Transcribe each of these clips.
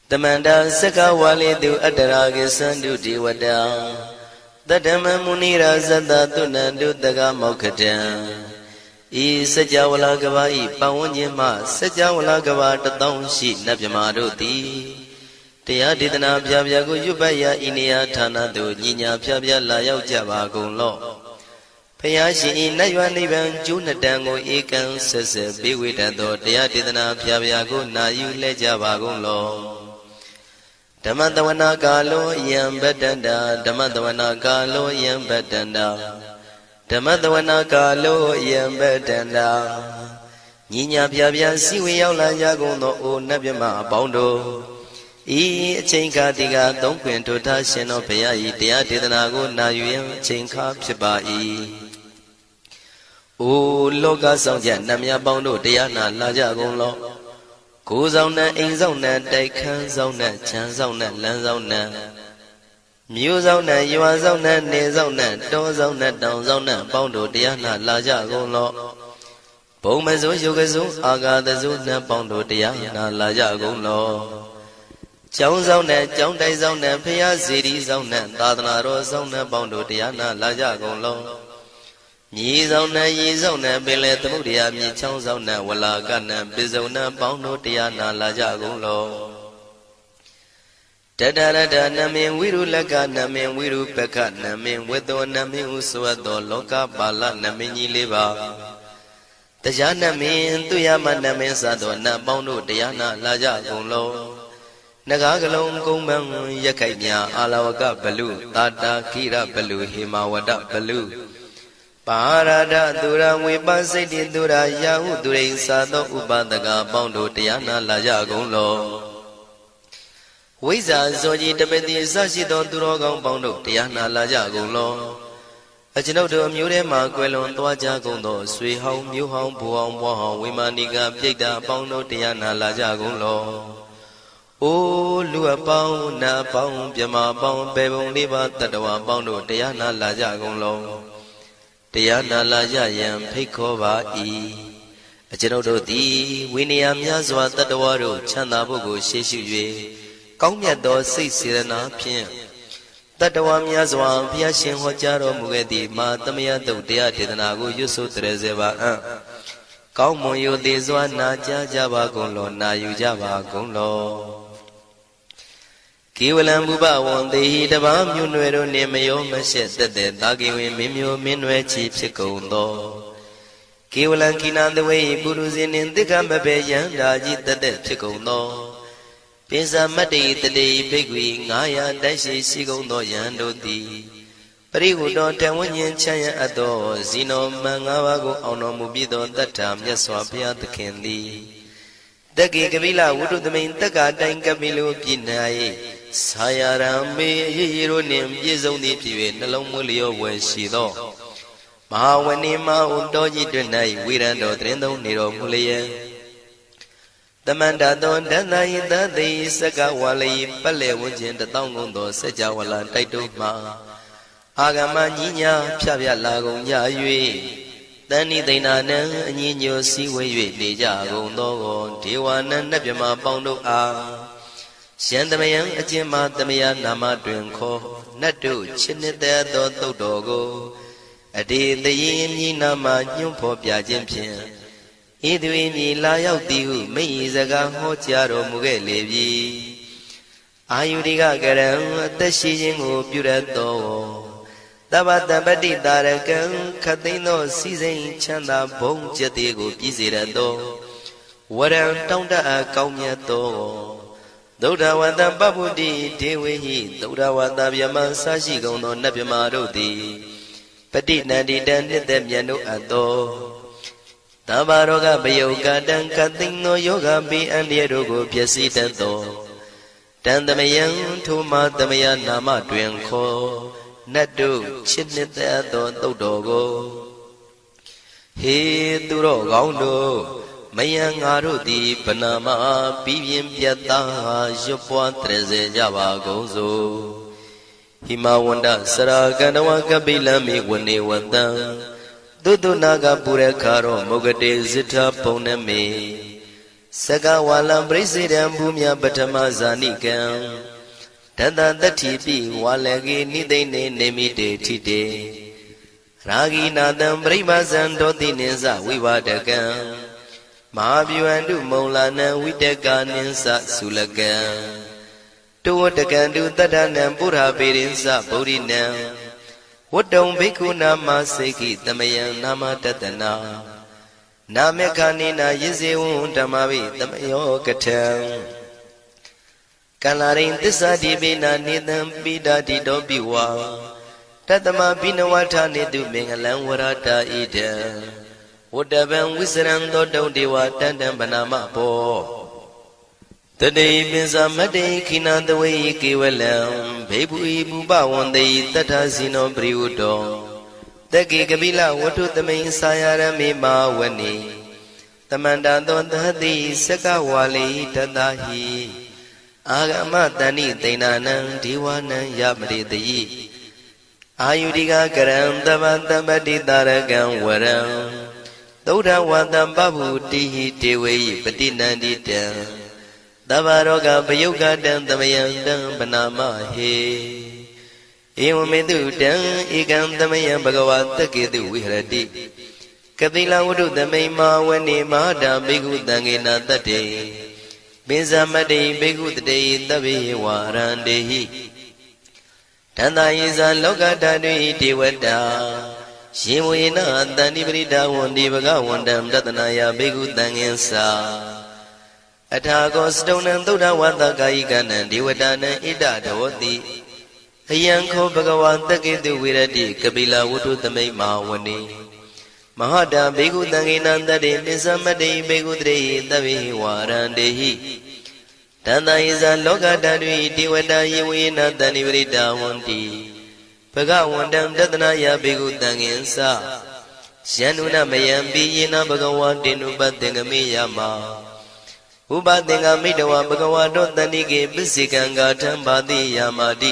Tamanda Saka Wali do Adaragi Sandu Diwada Tadama Munira Zada Tunandu Daga Mokatan E Sajawala Gavai Pawanyama Sajawala Gava Tatong Shi Nabyamaroti Tayaditana Pyago Yubaya Inia Tana do Nina Pyabya Layao Java Gonlo Payashi Nayanivan Junatango Ekan Sese Biwitado Tayaditana Pyago Nayu Lejava Gonlo Damadavana Galo Yam Bedanda Damadavana Galo Yam Bedanda Damadavana Galo Yam Bedanda Nina Pyabya Siwi Yaula Yagono O Nabyama Bondo E Chinka Diga Don't Quint to Tashin of Payai Dea Didanago Nayu Chinka Pibai O Loga Soundja Namya Bondo Diana Lajagonlo Goes on that in zone that they can zone that chance on that lands on that Muse on that you are on that nails on that doors on that downs on that Bondo Diana Laja Gonlo Bomazo Yogazo Aga the Zuna Bondo Diana Laja Gonlo Jones on that John Days on that Pia Cities on that Dadana Rose on that Bondo Diana Laja Gonlo Yizona Yizona Billet Mudia Michonzona Walagana Bizona Bondo Diana Lajagulo Tadada Namin Wiru Lagana Min Wiru Peka Namin Wedo Namin Uswado Loka Bala Namini Liva Tajana Min Tuyama Namin Sadona Bondo Diana Lajagulo Nagagalong Gomang Yakanya Alawaka Balu Tata Kira Balu Himawada Balu Parada Dura Wibasiti Dura Yahu Dure Sado Ubadaga Bondo Diana Lajagonlo Wiza Zoji Tabeti Sashido Durogon Bondo Diana Lajagonlo Ajinodo Murema Quelon Tuajagondo Sui Home New Home Buon Wahon Wimaniga Pida Bondo Diana Lajagonlo O Lua Pau Na Pau Piama Pau Bebon Liva Tadawa Bondo Diana Lajagonlo Diana Laja Yam Pekova E. A general D. Winniam Yazwa Tadawaro, Chanabogo, Sheshu, Comyado, 6 Pien. Tadawam Yazwa, Piashin Hojaro Mugedi, Matamia do Dea Tinago, Yusu Trezeva. Kaumoyo de Zwana Java Gonlo, Nayu Java Gonlo. Kiwalam Buba one day the Bam Yunuero Nemayo Mashet the Dagi Mimio Minwe Chips Kondo. Kiwalan Kinan the way Buruzin in the Gambabe Yandaji the dead Chicondo. Pisa Mati the day Bigwi, Naya Dashi Sigondo Yando di. Perigo don't tell when you Chaya Ado, Zino Mangawago Ono Mubido that time, Yaswapia the candy. The Gigavilla would do the main Taga Dangabilu Pinai. Sayarame Yironim Yizoni Pive Nalomulio when she do. Mahawanima Undoji Dunai, Wirando Trendo Niro Mulia. The Mandadon Danai that they Sakawali Pale Wujin the Tongundo Sajawala Taituma Agama Nina Pavia Lago Yayue. Dani de Nana Nino Siwe Dejago Nogo, Tiwana Nabima Bondo A. Shandamayan Ajima Damia Nama Drinko, Nadu, Chinita do Dogo, a day the yin Nama Yumpo Piajimpian. Idwini Layao Diu, Meizaga Hotiaro Mugelevi. Ayudiga Garam, the Shijingo Purato. Tabata Badi Darakan, Katino, Season Chanda, Bong Jatigo, Pizirado. What a tonda a Kaumiato. Doda Wanda Babudi, Dewi, Doda Wanda Yama Sashi Gono Nabimarodi. Petit Nadi Dandit them Yano Ado. Tabaroga Bayoga Dan Katino Yoga Bi and Yerogo Piasitanto. Tandamayan to Matamaya Nama Dwenko. Nadu, Chinita Don Dogo. He Duro Gaundo. Mayang Arudi, Panama, Pivian Piata, Jopua Treze Java Gozo. Himawanda, Saraganawa Kabila me when they went down. Dudu Naga Purekaro, Mogade Zita Poneme. Saka walam president bumya batama zanikam Tata tatipi walagi nidene nemite tite Ragi nadam brahmazan doti ninsa vivadakam Mahabhyuandu maulana vidaka ninsa sulakam Tuwatakandu tadanam pura pirinsa bodhinam Wadam bhikkhu nama seki tamayam nama tatana Namekanina yizewun dhammavi tamayo katam Kalarin tisadi bina nidam bidadi dobiwa Tatama binawata nidu mengalam warata ida Wadavam wisram dodam dewa tandam banama po Today binsa made kinandawai kevalam Bebu ibu bawandai tata sino priudo Taki kabila watu tamay sayarami mawani Tamanda dondhati saka wali tatahi Agama tani tainanang diwanang yamriti Ayudika karam tabantabati tarakam waram Tauda watam babu tihi tewe patinandita Tabaroka payugadam tamayandam panama he Ewamedu dang ikam tamayam bhagavata ketu vihrati Kapila udu tamay mawani mahada bhikkhu tangena tate Binsamade bhikkhu tate tabi warandehi Tanda yisa lokatadvi devata Shivuyena tandibrita wandi bhagavandam tatanaya bhikkhu tangensa Athago stonam tuda vatakayikanam devatanam ida dhoti Ayanko bhagavan taketu virati kapila wudu tamay mawani Mahada bhikkhu tangena tate binsamade bhikkhu tate tabi warandehi Tanda yisa lokatadvi devata yivuyena tandibrita wandi Bhagavandam tatanaya bhikkhu tangensa Syanuna mayambi yena bhagavatenu patengami yama Upatenga midawa bhagavato tanike pisikanga thambati yamati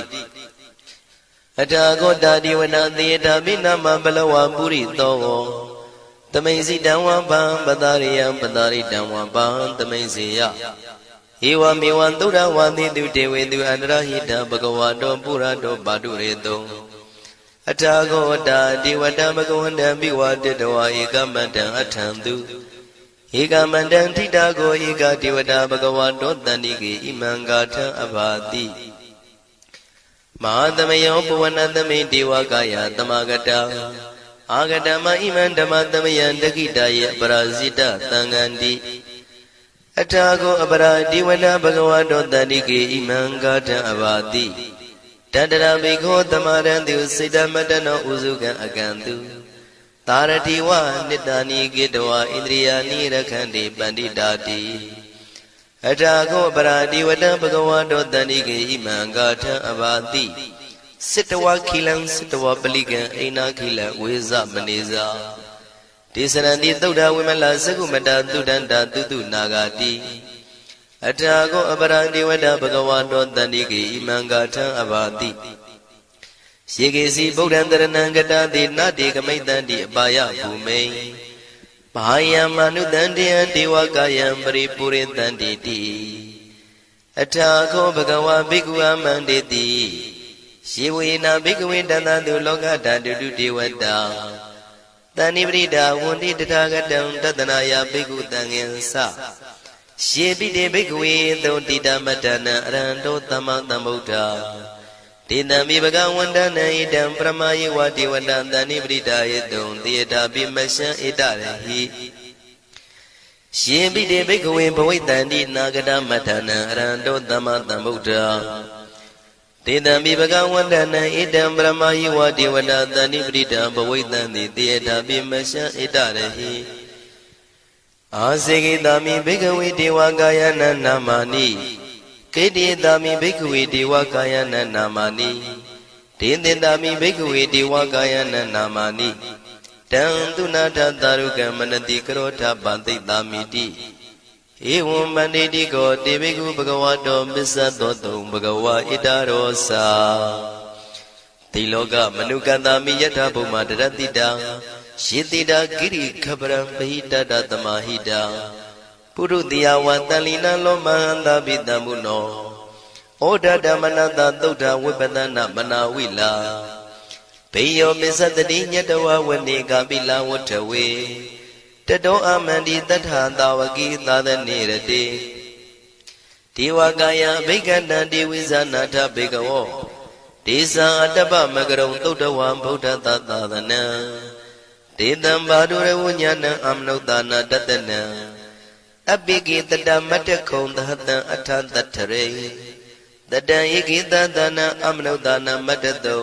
Athago divana theta binama balawa puri togo Tamaisi damwa bham padariyam padaritamwa bham tamaisiya Ewa mewan tuda wandi dutevedu andrahita bhagavato purato padureto Athago divata bhagavandam bhivatitawa ekamata athantu Ekamandam titago eka devata bhagavato tanike imangatha abhati Mahadamayo puvanatame devakaya tamagata Agatama iman dhamatamayan dakitaya parasita tangandi Athago apara devata bhagavato tanike imangatha abhati Tadara bhikho tamarantu siddhamatano usukan akantu Taratiwa nitani gitwa indriyani rakhandi panditati Athago paradivata bhagavato tanike imangatha abhati Sittawa khilam sittawa palikan aina khila veza maneza Tisaranti tauda vimala sagumata tudanta tutu nagati Athago paradivata bhagavato tanike imangatha abhati Shikesi Bodhantaranangata Nati Kamaitanti Abaya Bhume Bahayam Manutantiyan Devakayam Paripuritanti Athago Bhagava Bhikkhu Amanditi Shivuyena Bhikkhu Tantantu Lokatadu Devata Tanibrita Wundi Tathagatam Tatanaya Bhikkhu Tangensa Shibhide Bhikkhu Totita Matana Aranto Tamatambuddha Tidami bhagavandana idam pramayi vati vadantani britayadum tiyata bimasya itarahi Shibhide bhikkhuve bhavaitanti nagata matana aranto tamatambuddha Tidami bhagavandana idam pramayi vati vadantani brita bhavaitanti tiyata bimasya itarahi Asekitami bhikkhuve devakayana namani Kedidami bhikkhuve devakayana namani Tindindami bhikkhuve devakayana namani Tantunatha tarukam manati karotha pantitamiti Evam banditi ko te bhikkhu bhagavato missadotum bhagava itarosa Tiloka manukantami yatha bhuma daratita Shitita giri khaparam pahita tamahita ပုရုတိယဝတန်လီနလောမဟန္တာပိတံမုနောဩဒဓမ္မနတသုဒ္ဓဝိပဒနာမနာဝိလာဘေယောမစ္စတတိညတဝဝနေကပိလဝတ္ထဝေတတောအမန္တိတထသာဝကိသာသနေရတိဒေဝကာယဘိက္ခန္တံဒေဝိဇာနာထဘေကဝောဒေသံအတ္တပမကရုံသုဒ္ဓဝံဗုဒ္ဓသာသနံဒေတံဘာဒုရဝဉ္ဇနံအမနုဿာနာတတနံအပိကိတတမတ္တခုံသဟတံအထတထရေတတံဧကိတသနံအမနုဿာနာမတ္တတုံ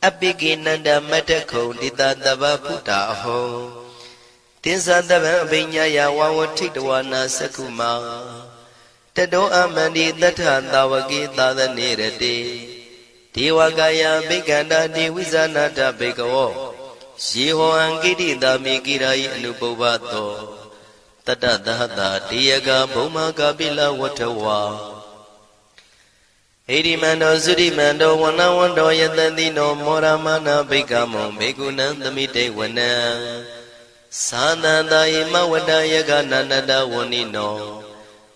အပိကိနန္ဒမတ္တခုံတိတတဗ္ဗဗုဒ္ဓအဟောတင်္စသဗ္ဗံအဘိညာယဝဝထိတဝနာသက္ခုမာတတောအမန္တိတထသာဝကိသာသနေရတိဒေဝကာယဘိက္ခန္တာဒေဝိဇာနာတဘေကဝောယေဟောံကိတိတာမိကိရာယိအနုပုဗ္ဗတောတတသဟတာတေယကဘုံမကပိလဝတ္ထဝါဣရိမန္တောသုရိမန္တောဝနဝန္တောယတတိနောမောရမနာဘိက္ခမောဘေကုဏံသမိတေဝနံသာသန္တာယမဝတ္တယကနန္တဝဏိနော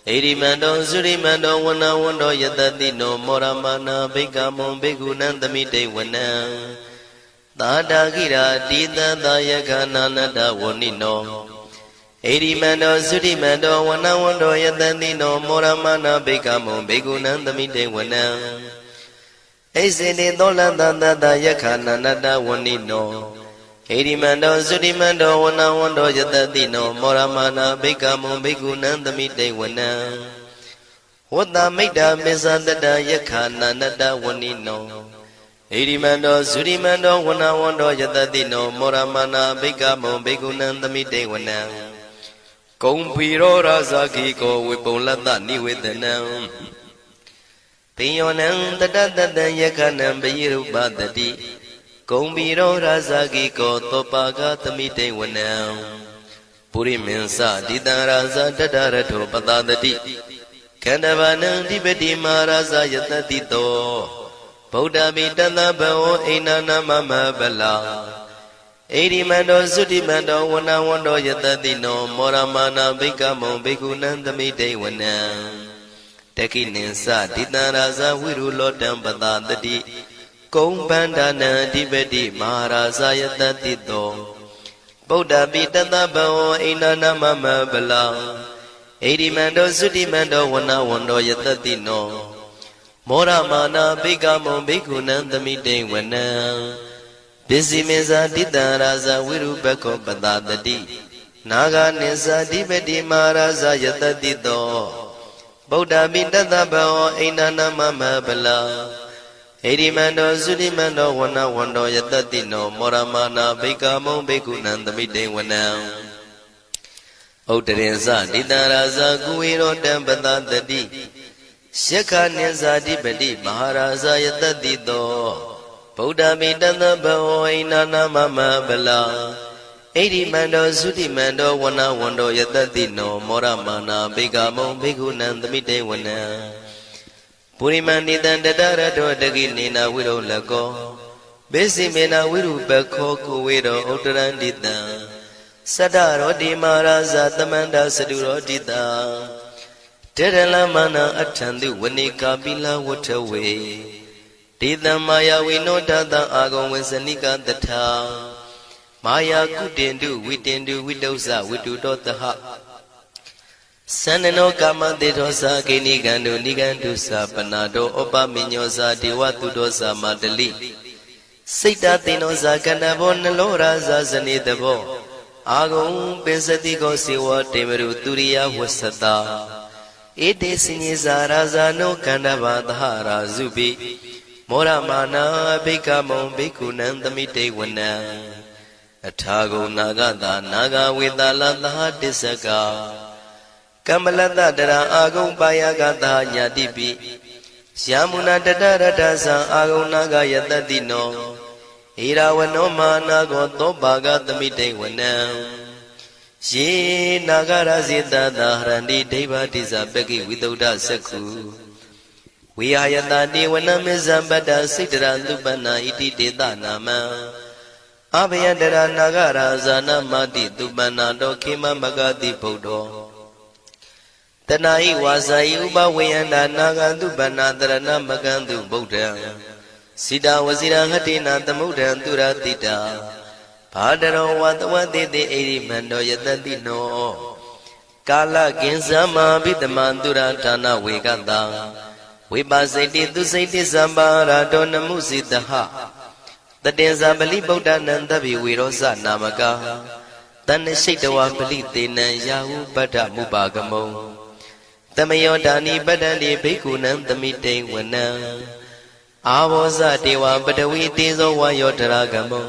ဣရိမန္တောသုရိမန္တောဝနဝန္တောယတတိနောမောရမနာဘိက္ခမောဘေကုဏံသမိတေဝနံသာတာကိရာတိတသာယကနာနတဝဏိနောဣရိမန္တောသုရိမန္တောဝနဝန္တောယတတိနောမောရမနာဘိက္ခမောဘေကုဏံသမိတေဝနံဣစေတိသောလတသတယခာနာနတဝဏိနောဣရိမန္တောသုရိမန္တောဝနဝန္တောယတတိနောမောရမနာဘိက္ခမောဘေကုဏံသမိတေဝနံဝတ္တမိတ်တာမေဇတတယခာနာနတဝဏိနောဣရိမန္တောသုရိမန္တောဝနဝန္တောယတတိနောမောရမနာဘိက္ခမောဘေကုဏံသမိတေဝနံကုံဖီရောရာဇာခိကောဝေပုံလတ္တနိဝေဒနံပိယောနံတတတတံယခနံပယိရုပတတိကုံဖီရောရာဇာခိကောသောပါကသမိတေဝနံပုရိမင်းစတိတံရာဇာတတရထောပတတတိခန္ဓဗာနံဓိပတိမာရာဇာယတတိတောဗုဒ္ဓမိတသဗ္ဗဝောအိနာနာမမဗလာဣရိမန္တောသုတိမန္တောဝနဝန္တောယတတိနောမောရမနာဘိက္ခမောဘေကုဏံသမိတေဝနံတခိနိသတိတံရာဇဝိရုလောတံပတတတိကုံဗန္ဒနံအဓိပတိမဟာရာဇယတတိတောဗုဒ္ဓပိတသဗ္ဗဝောအိနာနာမမဗလာဣရိမန္တောသုတိမန္တောဝနဝန္တောယတတိနောမောရမနာဘိက္ခမောဘေကုဏံသမိတေဝနံပစ္စည်းမေဇာတိတံရာဇဝိရုပခောပတတတိနာဂာနိသဓိပတိမဟာရာဇယတတိတောဗုဒ္ဓပိတသဗ္ဗဝောအိနာနာမမဗလာဣရိမန္တောသုတိမန္တောဝနဝန္တောယတတိနောမောရမနာဘိက္ခမောဘေကုဏံသမိတေဝနံဥတရင်စတိတံရာဇကုဝေရောတံပတတတိယခနိသဓိပတိမဟာရာဇယတတိတောဗုဒ္ဓမိတသဗ္ဗဝောအိနာနာမမဗလာဣရိမန္တောသုတိမန္တောဝနဝန္တောယတတိနောမောရမနာဘိက္ခမောဘေကုဏံသမိတေဝနံပုရိမန္တိတံတတရတောတကိနေနာဝိရုလကောဘေစီမေနာဝိရုပခောကုဝေရောဥတရန္တိတံသတ္တရောတိမာရာဇသမန္တသတုရောတိတံတေရလမနာအထံတုဝနေကာပိလဝတ္ထဝေဒေတံမာယဝိနောတတံအာဂုံဝေစနိကတထာမာယာကုတင်တုဝိတင်တုဝိတုဇဝိတုတောတဟသန္နနောကာမတေသောသာကိနိကံတုနိကံတုသာပနာတောဩပမိညောသာဒေဝတုတောသာမတလိစိတ်တသိနောသာကန္နဘောနလောရာဇာဇနေတဘောအာဂုံပင်စတိကောစေဝတေမရုသူရိယဝဆတာဧတေစိညေဇာရာဇာနောကန္နဘာသဟရာဇုပိမောရမနာဘိက္ခမောဘေကုဏံသမိတေဝနံအထာဂုံနာဂတာနာဂဝေတာလသဟတစ္စကကမ္မလတ္တတရအာဂုံပါယကတာညာတိပိယမုနာတတရတ္တသံအာဂုံနာဂယတတိနောဣရာဝနောမာနာကောသောဘာဂသမိတေဝနံယေနာဂရဇေတသာဟရန္တိဒိဗ္ဗတိဇပကိဝိတုဒ္ဓသက္ခုဝိဟာယတတိဝနမေဇံပတ္တစိတ္တရသုပနာဣတိတေတနာမံအဘယတရနာဂရာဇာနမတိသုပနာတောခေမမဂတိဗုဒ္ဓော Tanai wasai uba wayanda nagandu banadharana magandu Buddha Sida wasira hatina tamudan duratita Padaro watawati de eri mando yatati no Kala kinsama bitamandura tana weganda Vipasiti tusiti sambara dona musitaha Tatensa bali Buddha nandavi virosa namaka Tane shitawa bali tena yahu pada mubagamo Tamayodani badani bhikkhunan tamite wana Avosa dewa badavi tezo vayotaragamo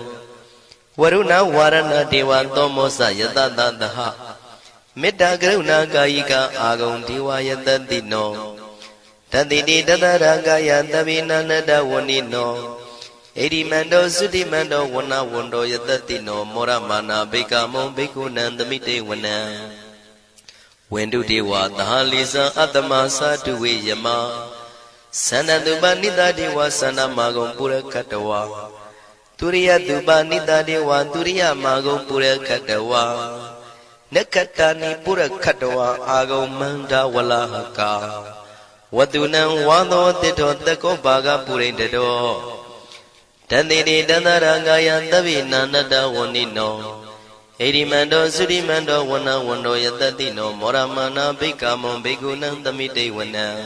Varuna varana dewa tomosa yatadadaha Metta karuna kayika agam dewa yatadino Taditi tadaragaya tavinanada vanino Edimando sudimando wana wando yatadino Moramana bhikamo bhikkhunan tamite wana Wendu dewa tahalisa atama satuwe yama Sanatuba nita dewa sanamagam pura katawa Turiya tuba nita dewa turiya magam pura katawa Nakatani pura katawa agam manda walahaka Watunang wado tito tako baga purindado Tandini dandarangaya tabi nanada wanino Edimando sudimando wana wando yatatino Moramana bhikamo bhikkhunan tamite wana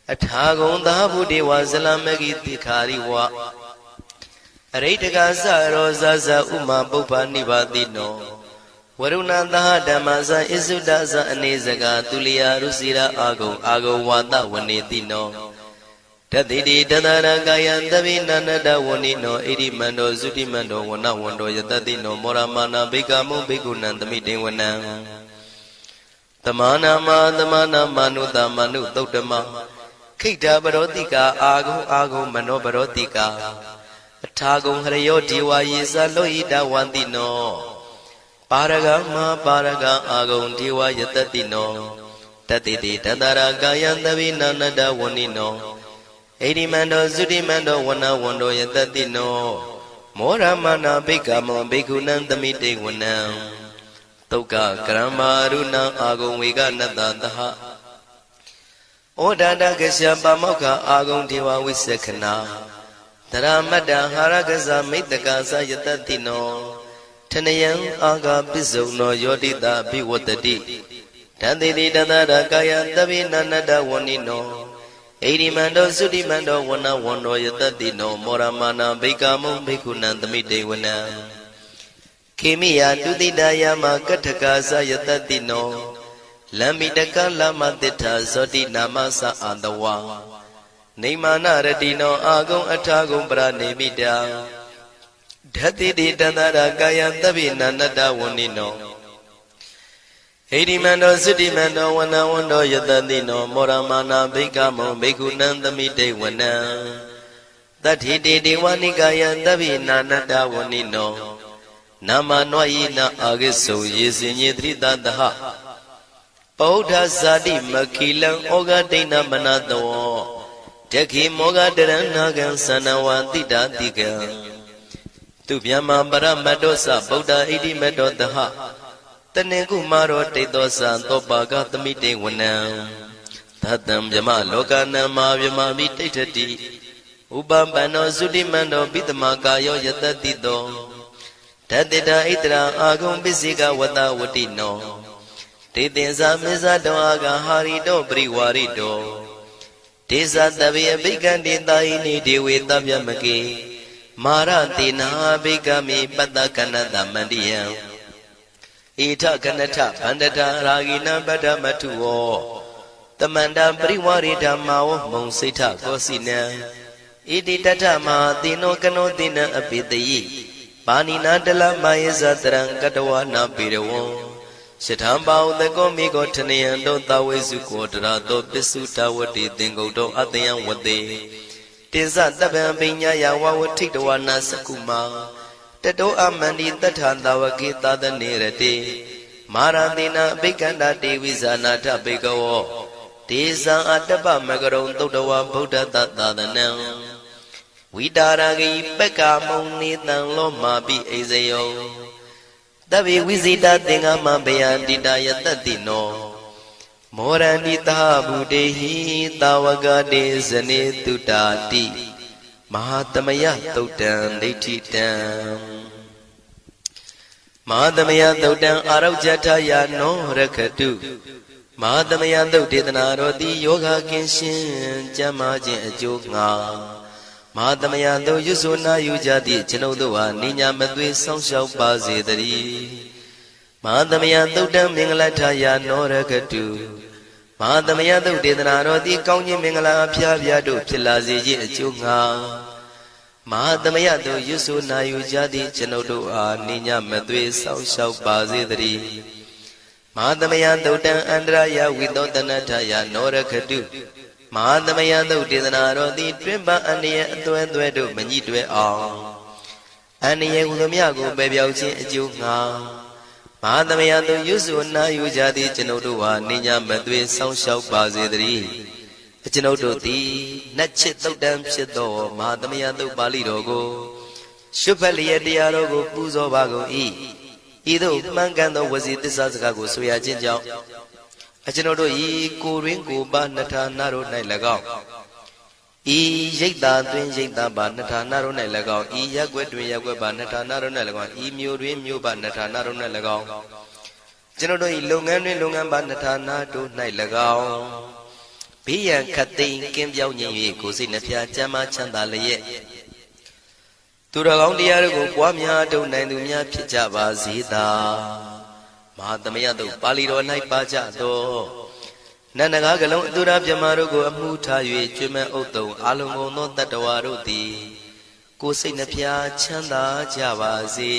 Athagon dhabu dewa salamagi tikhari wa Aritaka saro sasa uma bhupa nibadino Varuna daha dhammasa isudasa anesaga tuliya rusira ago wata wanetino Tatiti tadaragaya tavinanada wanino Edimando sudimando wana wando yatatino Moramana bhikamo bhikkhunan tamite wana Tamana manuta manu tautama Kita barotika ago mano barotika Athago harayo dewa yesa lohita wantino Paraga ago dewa yatatino Tatiti tadaragaya tavinanada wanino Edimando sudimando wana wando yatatino Moramana bhikamo bhikkhunan tamite wana Toka kramaruna ago vega natataha Odada kasya pamoka agam dewa visakhana Dharamada harakasa mittakasa yatatino Thanayam aga pisauno yodita bhivatati Tanditi tadaragaya tavinanada wanino Edimando sudimando wana wando yatatino Moramana bhikamo bhikkhunan tamite wana Kemiya dudidaya ma kathakasa yatatino Lambitaka lama titha soti namasa andawa Nimana radino agam athagam pranimita Dhatiti tadaragaya tavinanada wanino Edimando sudimando wana wando yatatino Moramana bhikamo bhikkhunan tamite wana Tathiti dewanikaya tavinanada wanino Nama noyina agiso yesinye tridadaha Buddha sadi makilang oga dina manado Jaki moga deranagan sanawantita tiga Tupyama paramadosa Buddha idi medodaha Taneku maro tedosa topaga tamite wana Tatam jama lokana ma vyama vititati Ubambano sudimando bitamakayo yatatito Tatita itra agam bisika wata watino Titinsa misa doaga harido priwarido Tisa tabiya bhikandi taini dewe tabyamake Maratina bhikami patakanata mandiyam Ita kanata pandata ragina badamatuo Tamanda priwarida mao monsita kosina Iti tatama tino kano tina apitayi Panina dala mayesa terang katawa na pirawo Shithamba udako miko tanayando tawe suko tarato pisu tawati tingoto atayang wate Tisa taban pinya yawa watiktawa na sakuma Tato amandi tathantawa tada nirate Maradina bhikanda devisa bhikawo Tisa atapa magaron totawa buddha tatanam Vidaragi pekamuni tang loma bi ezeyo Tabi visita tinga mabaya didaya tatino မောရဏိတာဗုဒေဟိတာဝကတေဇနေတုတာတိမဟာသမယသုတ်တံဒိဋ္ဌိတံမဟာသမယသုတ်တံအာရောဇထယာနောရခတုမဟာသမယသုတ်ဒေသနာတော်သည်ယောဂကင်းရှင်းကျမ်းမာခြင်းအကျိုးငှာမဟာသမယသုတ်ရွတ်ဆိုနာယူကြသည့်ကျွန်ုပ်တို့ဟာနိညာမသွေစောင့်ရှောက်ပါစေတည်းမဟာသမယသုတ်တံမင်္ဂလထယာနောရခတုမဟာသမယသုတ်ဒေသနာတော်သည်ကောင်းခြင်းမင်္ဂလာအဖျားဖျားတို့ဖြစ်လာစေခြင်းအကျိုးငှာမဟာသမယသုတ်ရွတ်ဆိုနာယူကြသည့်ကျွန်ုပ်တို့အားနိညာမသွေစောင့်ရှောက်ပါစေတည်းမဟာသမယသုတ်တံအန္တရာယဝိသောတနထယာနောရခတုမဟာသမယသုတ်ဒေသနာတော်သည်တွင်ပန်းအန္တရာယ်အသွဲသွဲတို့မညှိတွဲအောင်အန္တရာယ်ဟူသည်များကိုပယ်ပြောက်ခြင်းအကျိုးငှာမဟာသမယသုတ်ရွတ်ဆိုနာယူကြသည့်ကျွန်ုပ်တို့ဟာနိညာမသွေစောင့်ရှောက်ပါစေတည်းကျွန်ုပ်တို့သည်နတ်ချစ်သုတ်တံဖြစ်သောမဟာသမယသုတ်ပါဠိတော်ကိုရှုဖတ်လျက်တရားတော်ကိုပူဇော်ပါကုန်၏ဤသို့မှန်ကန်သောဝစီသစ္စာစကားကိုဆိုရခြင်းကြောင့်ကျွန်ုပ်တို့ဤကိုရင်းကိုပါနှထာနာတို့၌၎င်းဤရိတ်တာတွင်ရိတ်တာပါနှထာနာတို့၌၎င်းဤရက်ွက်တွင်ရက်ွက်ပါနှထာနာတို့၌၎င်းဤမြို့တွင်မြို့ပါနှထာနာတို့၌၎င်းကျွန်ုပ်တို့ဤလုပ်ငန်းတွင်လုပ်ငန်းပါနှထာနာတို့၌၎င်းဘေးရန်ခတ်သိမ်းကင်းပြောင်းခြင်း၍ကိုယ်စိတ်နှဖျားချမ်းသာချမ်းသာလျက်သူတော်ကောင်းတရားတို့ကိုပွားများထုတ်နိုင်သူများဖြစ်ကြပါစေသာမဟာသမယသုတ်ပါဠိတော်၌ပါကြသောနန္ဒကားကလုံးအတုရပြမတို့ကိုအမှုထား၍ကျွမ်းမဲ့ဥတုံအာလုံကုန်သောတတ္တဝါတို့သည်ကိုယ်စိတ်နှဖျားချမ်းသာကြပါစေ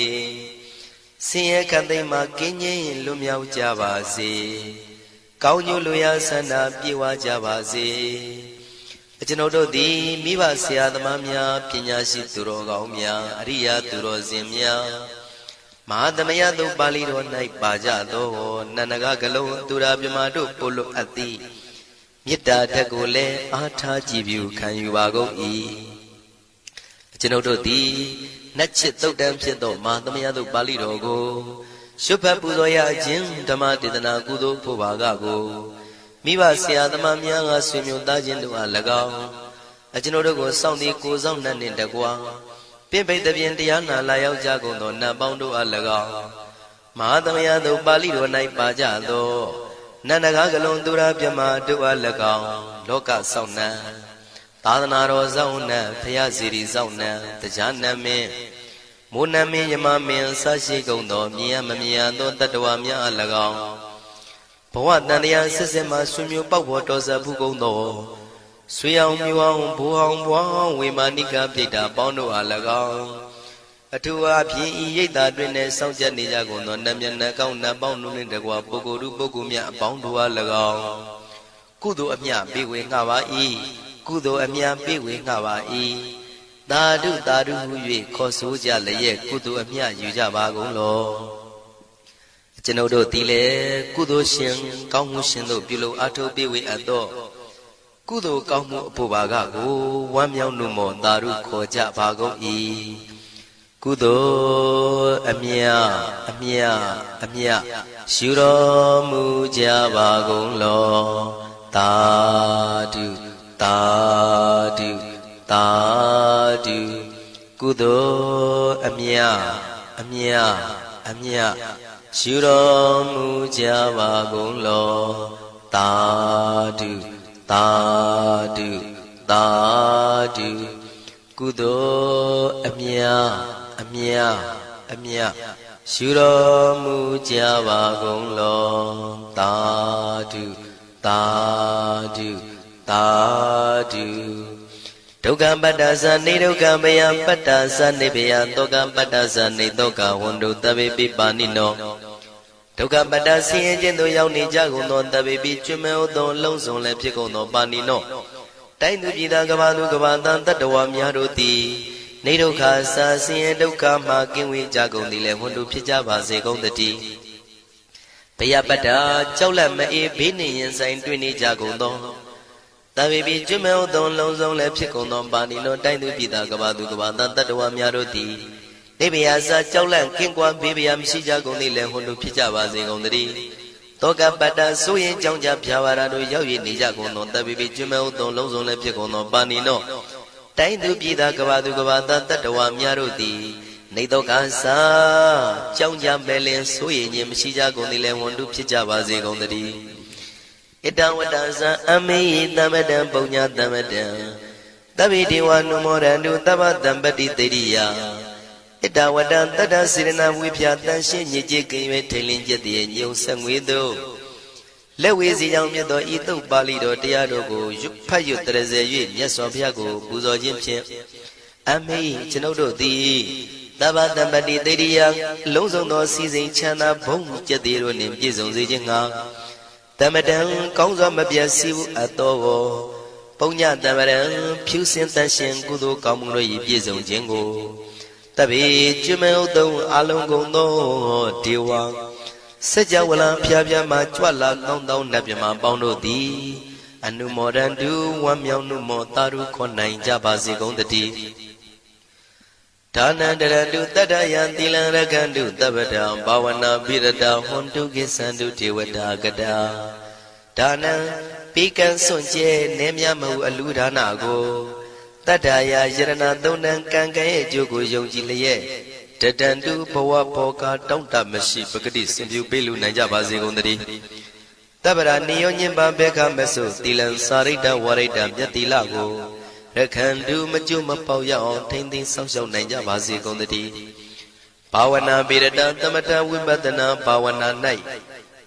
ဆင်းရဲခတ်သိမ်းမှကင်းငြိမ်းလွတ်မြောက်ကြပါစေကောင်းကျိုးလိုရာဆန္ဒပြေဝကြပါစေကျွန်ုပ်တို့သည်မိဘဆရာသမားများပညာရှိသူတော်ကောင်းများအရိယာသူတော်စင်များမဟာသမယသုတ်ပါဠိတော်၌ပါကြသောနန္ဒကားကလုံးသူရာပြမတို့ပို့လို့အပ်သည်မေတ္တာဓာတ်ကိုလည်းအားထားကြည်ပြုခံယူပါကုန်၏ကျွန်ုပ်တို့သည်နတ်ချစ်သုတ်တံဖြစ်သောမဟာသမယသုတ်ပါဠိတော်ကိုရှုဖတ်ပူဇော်ရခြင်းဓမ္မဒေသနာကုသိုလ်ဖို့ပါကကိုမိဘဆရာသမားများကဆွေမျိုးသားချင်းတို့အား၎င်းကျွန်ုပ်တို့ကိုစောင့်တည်ကိုစောင့်နှံ့နှင့်တကွာပြင့်ပိတ်သဖြင့်တရားနာလာရောက်ကြကုန်သောနတ်ပေါင်းတို့အား၎င်းမဟာသမယသုတ်ပါဠိတော်၌ပါကြသောနန္ဒကားကလုံးသူရာပြမတို့အား၎င်းလောကစောင့်နှံသာသနာတော်စောင့်နှံဘုရားစီရီစောင့်နှံတရားနတ်မင်းမိုးနတ်မင်းယမမင်းဆရှိကုန်သောမြင်ရမမြင်ရသောတတ္တဝါများအား၎င်းဘဝတန်တရားဆက်ဆက်မှဆွေမျိုးပေါက်ဖို့တော်စပ်ဘူးကုန်သောဆွေအောင်မျိုးအောင်ဘိုးအောင်ဘွားအောင်ဝေမာနိကပြိတ္တာပေါင်းတို့အား၎င်းအထူးအားဖြင့်ဤရိတ်တာတွင်နဲ့စောင့်ကြနေကြကုန်သောနတ်မြတ်နတ်ကောင်းနတ်ပေါင်းတို့နှင့်တကွာပုဂ္ဂိုလ်တို့ပုဂ္ဂိုလ်များအပေါင်းတို့အား၎င်းကုသိုလ်အမြပေးဝေငှပါ၏ကုသိုလ်အမြပေးဝေငှပါ၏သာဓုသာဓုဟု၍ခေါ်ဆိုကြလျက်ကုသိုလ်အမြယူကြပါကုန်လောကျွန်ုပ်တို့သည်လည်းကုသိုလ်ရှင်ကောင်းမှုရှင်တို့ပြုလို့အထောက်ပေးဝေအပ်သောကုသိုလ်ကောင်းမှုအဖို့ပါကကိုဝမ်းမြောက်နှုမောသာဓုခေါ်ကြပါကုန်၏ကုသိုလ်အမြအမြအမြရှုတော်မူကြပါကုန်လောသာဓုသာဓုသာဓုကုသိုလ်အမြအမြအမြရှုတော်မူကြပါကုန်လောသာဓုသာဓုသာဓုကုသိုလ်အမြအမြအမြရှုတော်မူကြပါကုန်လောသာဓုသာဓုသာဓုဒုက္ခပတ္တသနေဒုက္ခမယပတ္တသနေဘယတောကပတ္တသနေတောကဝန္တုတဗေပိပါဏိနောဒုက္ခပတ္တဆင်းရဲခြင်းသို့ရောက်နေကြကုန်သောတဗေပိကျွမ်းမဲ့သောလုံးစုံလည်းဖြစ်ကုန်သောပါဏိနောတိုင်းသူပြည်သားကဘာသူကဘာတန်တတ္တဝါများတို့သည်နေဒုက္ခစာဆင်းရဲဒုက္ခမှကင်းဝေးကြကုန်သည်လည်းဝန္တုဖြစ်ကြပါစေကုန်သတည်းဘယပတ္တကြောက်လန့်မအေးဘေးနှင့်ရင်ဆိုင်တွေ့နေကြကုန်သောတဗေပိကျွမ်းမဲ့သောလုံးစုံလည်းဖြစ်ကုန်သောပါဏိနောတိုင်းသူပြည်သားကဘာသူကဘာတန်တတ္တဝါများတို့သည်နေဘယစာကြောက်လန့်ကင်းကွာဘေးဘယမရှိကြကုန်သည်လည်းဝန္တုဖြစ်ကြပါစေကုန်သတည်း တောကပတ္တဆိုရင်ကြောင့်ကြဖြာပါရတို့ရောက်ရနေကြကုန်သောတပိပိကျွမဲဥသောလုံးစုံလည်းဖြစ်ကုန်သောပါဏိနောတိုင်းသူပြည်သားကဘာသူကဘာသားတတ္တဝါများတို့သည်နေတော့ကစားကြောင့်ကြမဲ့လင်ဆိုရင်ခြင်းမရှိကြကုန်သည်လည်းဝန်တုဖြစ်ကြပါစေကုန်သတည်းဣတံဝတ္တဇံအမေတမတံပုံညာတမတံတပိတိဝနုမောရန္တုတပ္ပတံပတိတေရိယဣတဝတ္တတတ္တစေရနာဝိဖြာတန်ရှင်းညစ်ကြေးကင်၍ထိန်လင်းကျက်တည်းညုံဆက်ငွေသို့လက်ဝေစီကြောင့်မြတ်သောဤသုတ်ပါဠိတော်တရားတို့ကိုဖတ်ရွတ်တရစေ၍မြတ်စွာဘုရားကိုပူဇော်ခြင်းဖြင့်အမေကျွန်ုပ်တို့သည်တပ္ပတံပတိတေရိယလုံးစုံသောစီစဉ်ချမ်းသာဘုံကျက်တည်းတို့နှင့်ပြည့်စုံစေခြင်းငှာတမတံကောင်းစွာမပြတ်စည်းအပ်သောပုံညတမရံဖြူစင်တန်ရှင်ကုသိုလ်ကောင်းမှုတို့၏ပြည့်စုံခြင်းကိုတပိကျွမဲဥတုံအလုံးကုန်သောဒေဝစัจ java လံဖျားဖျားမှကြွလာကောင်းသောနတ်မြမပေါင်းတို့သည်အနုမောဒန္တုဝမ်းမြောက်နှုမောတာရုခွန်နိုင်ကြပါစေကုန်တည်းဒါနန္တရတုတတ္တယံသီလံရကန္တုတပ္ပတံဘာဝနာပိရတဟွန်တုကိသန္တုဒေဝတာကတာဒါနံပိကံစွန့်ကျဲနေမြမဟုအလူဒါနကိုတတ္တယာယရဏသုံးနံကံကံရဲ့အကျိုးကိုယုံကြည်လျက်တတန္တုဘဝဘောကတောင့်တမရှိပဂတိစင်ပြုပေးလူနိုင်ကြပါစေကုန်သတည်းတပ္ပရာနိယောညင်ပဘေခမဆုသီလံစာရိတ္တဝရိတ္တမြတ်တိလကိုရခန္တုမကျွမပေါရအောင်ထိမ့်သိမ်းဆောက်ရှောက်နိုင်ကြပါစေကုန်သတည်းဘာဝနာပိရတသမထဝိပဿနာဘာဝနာ၌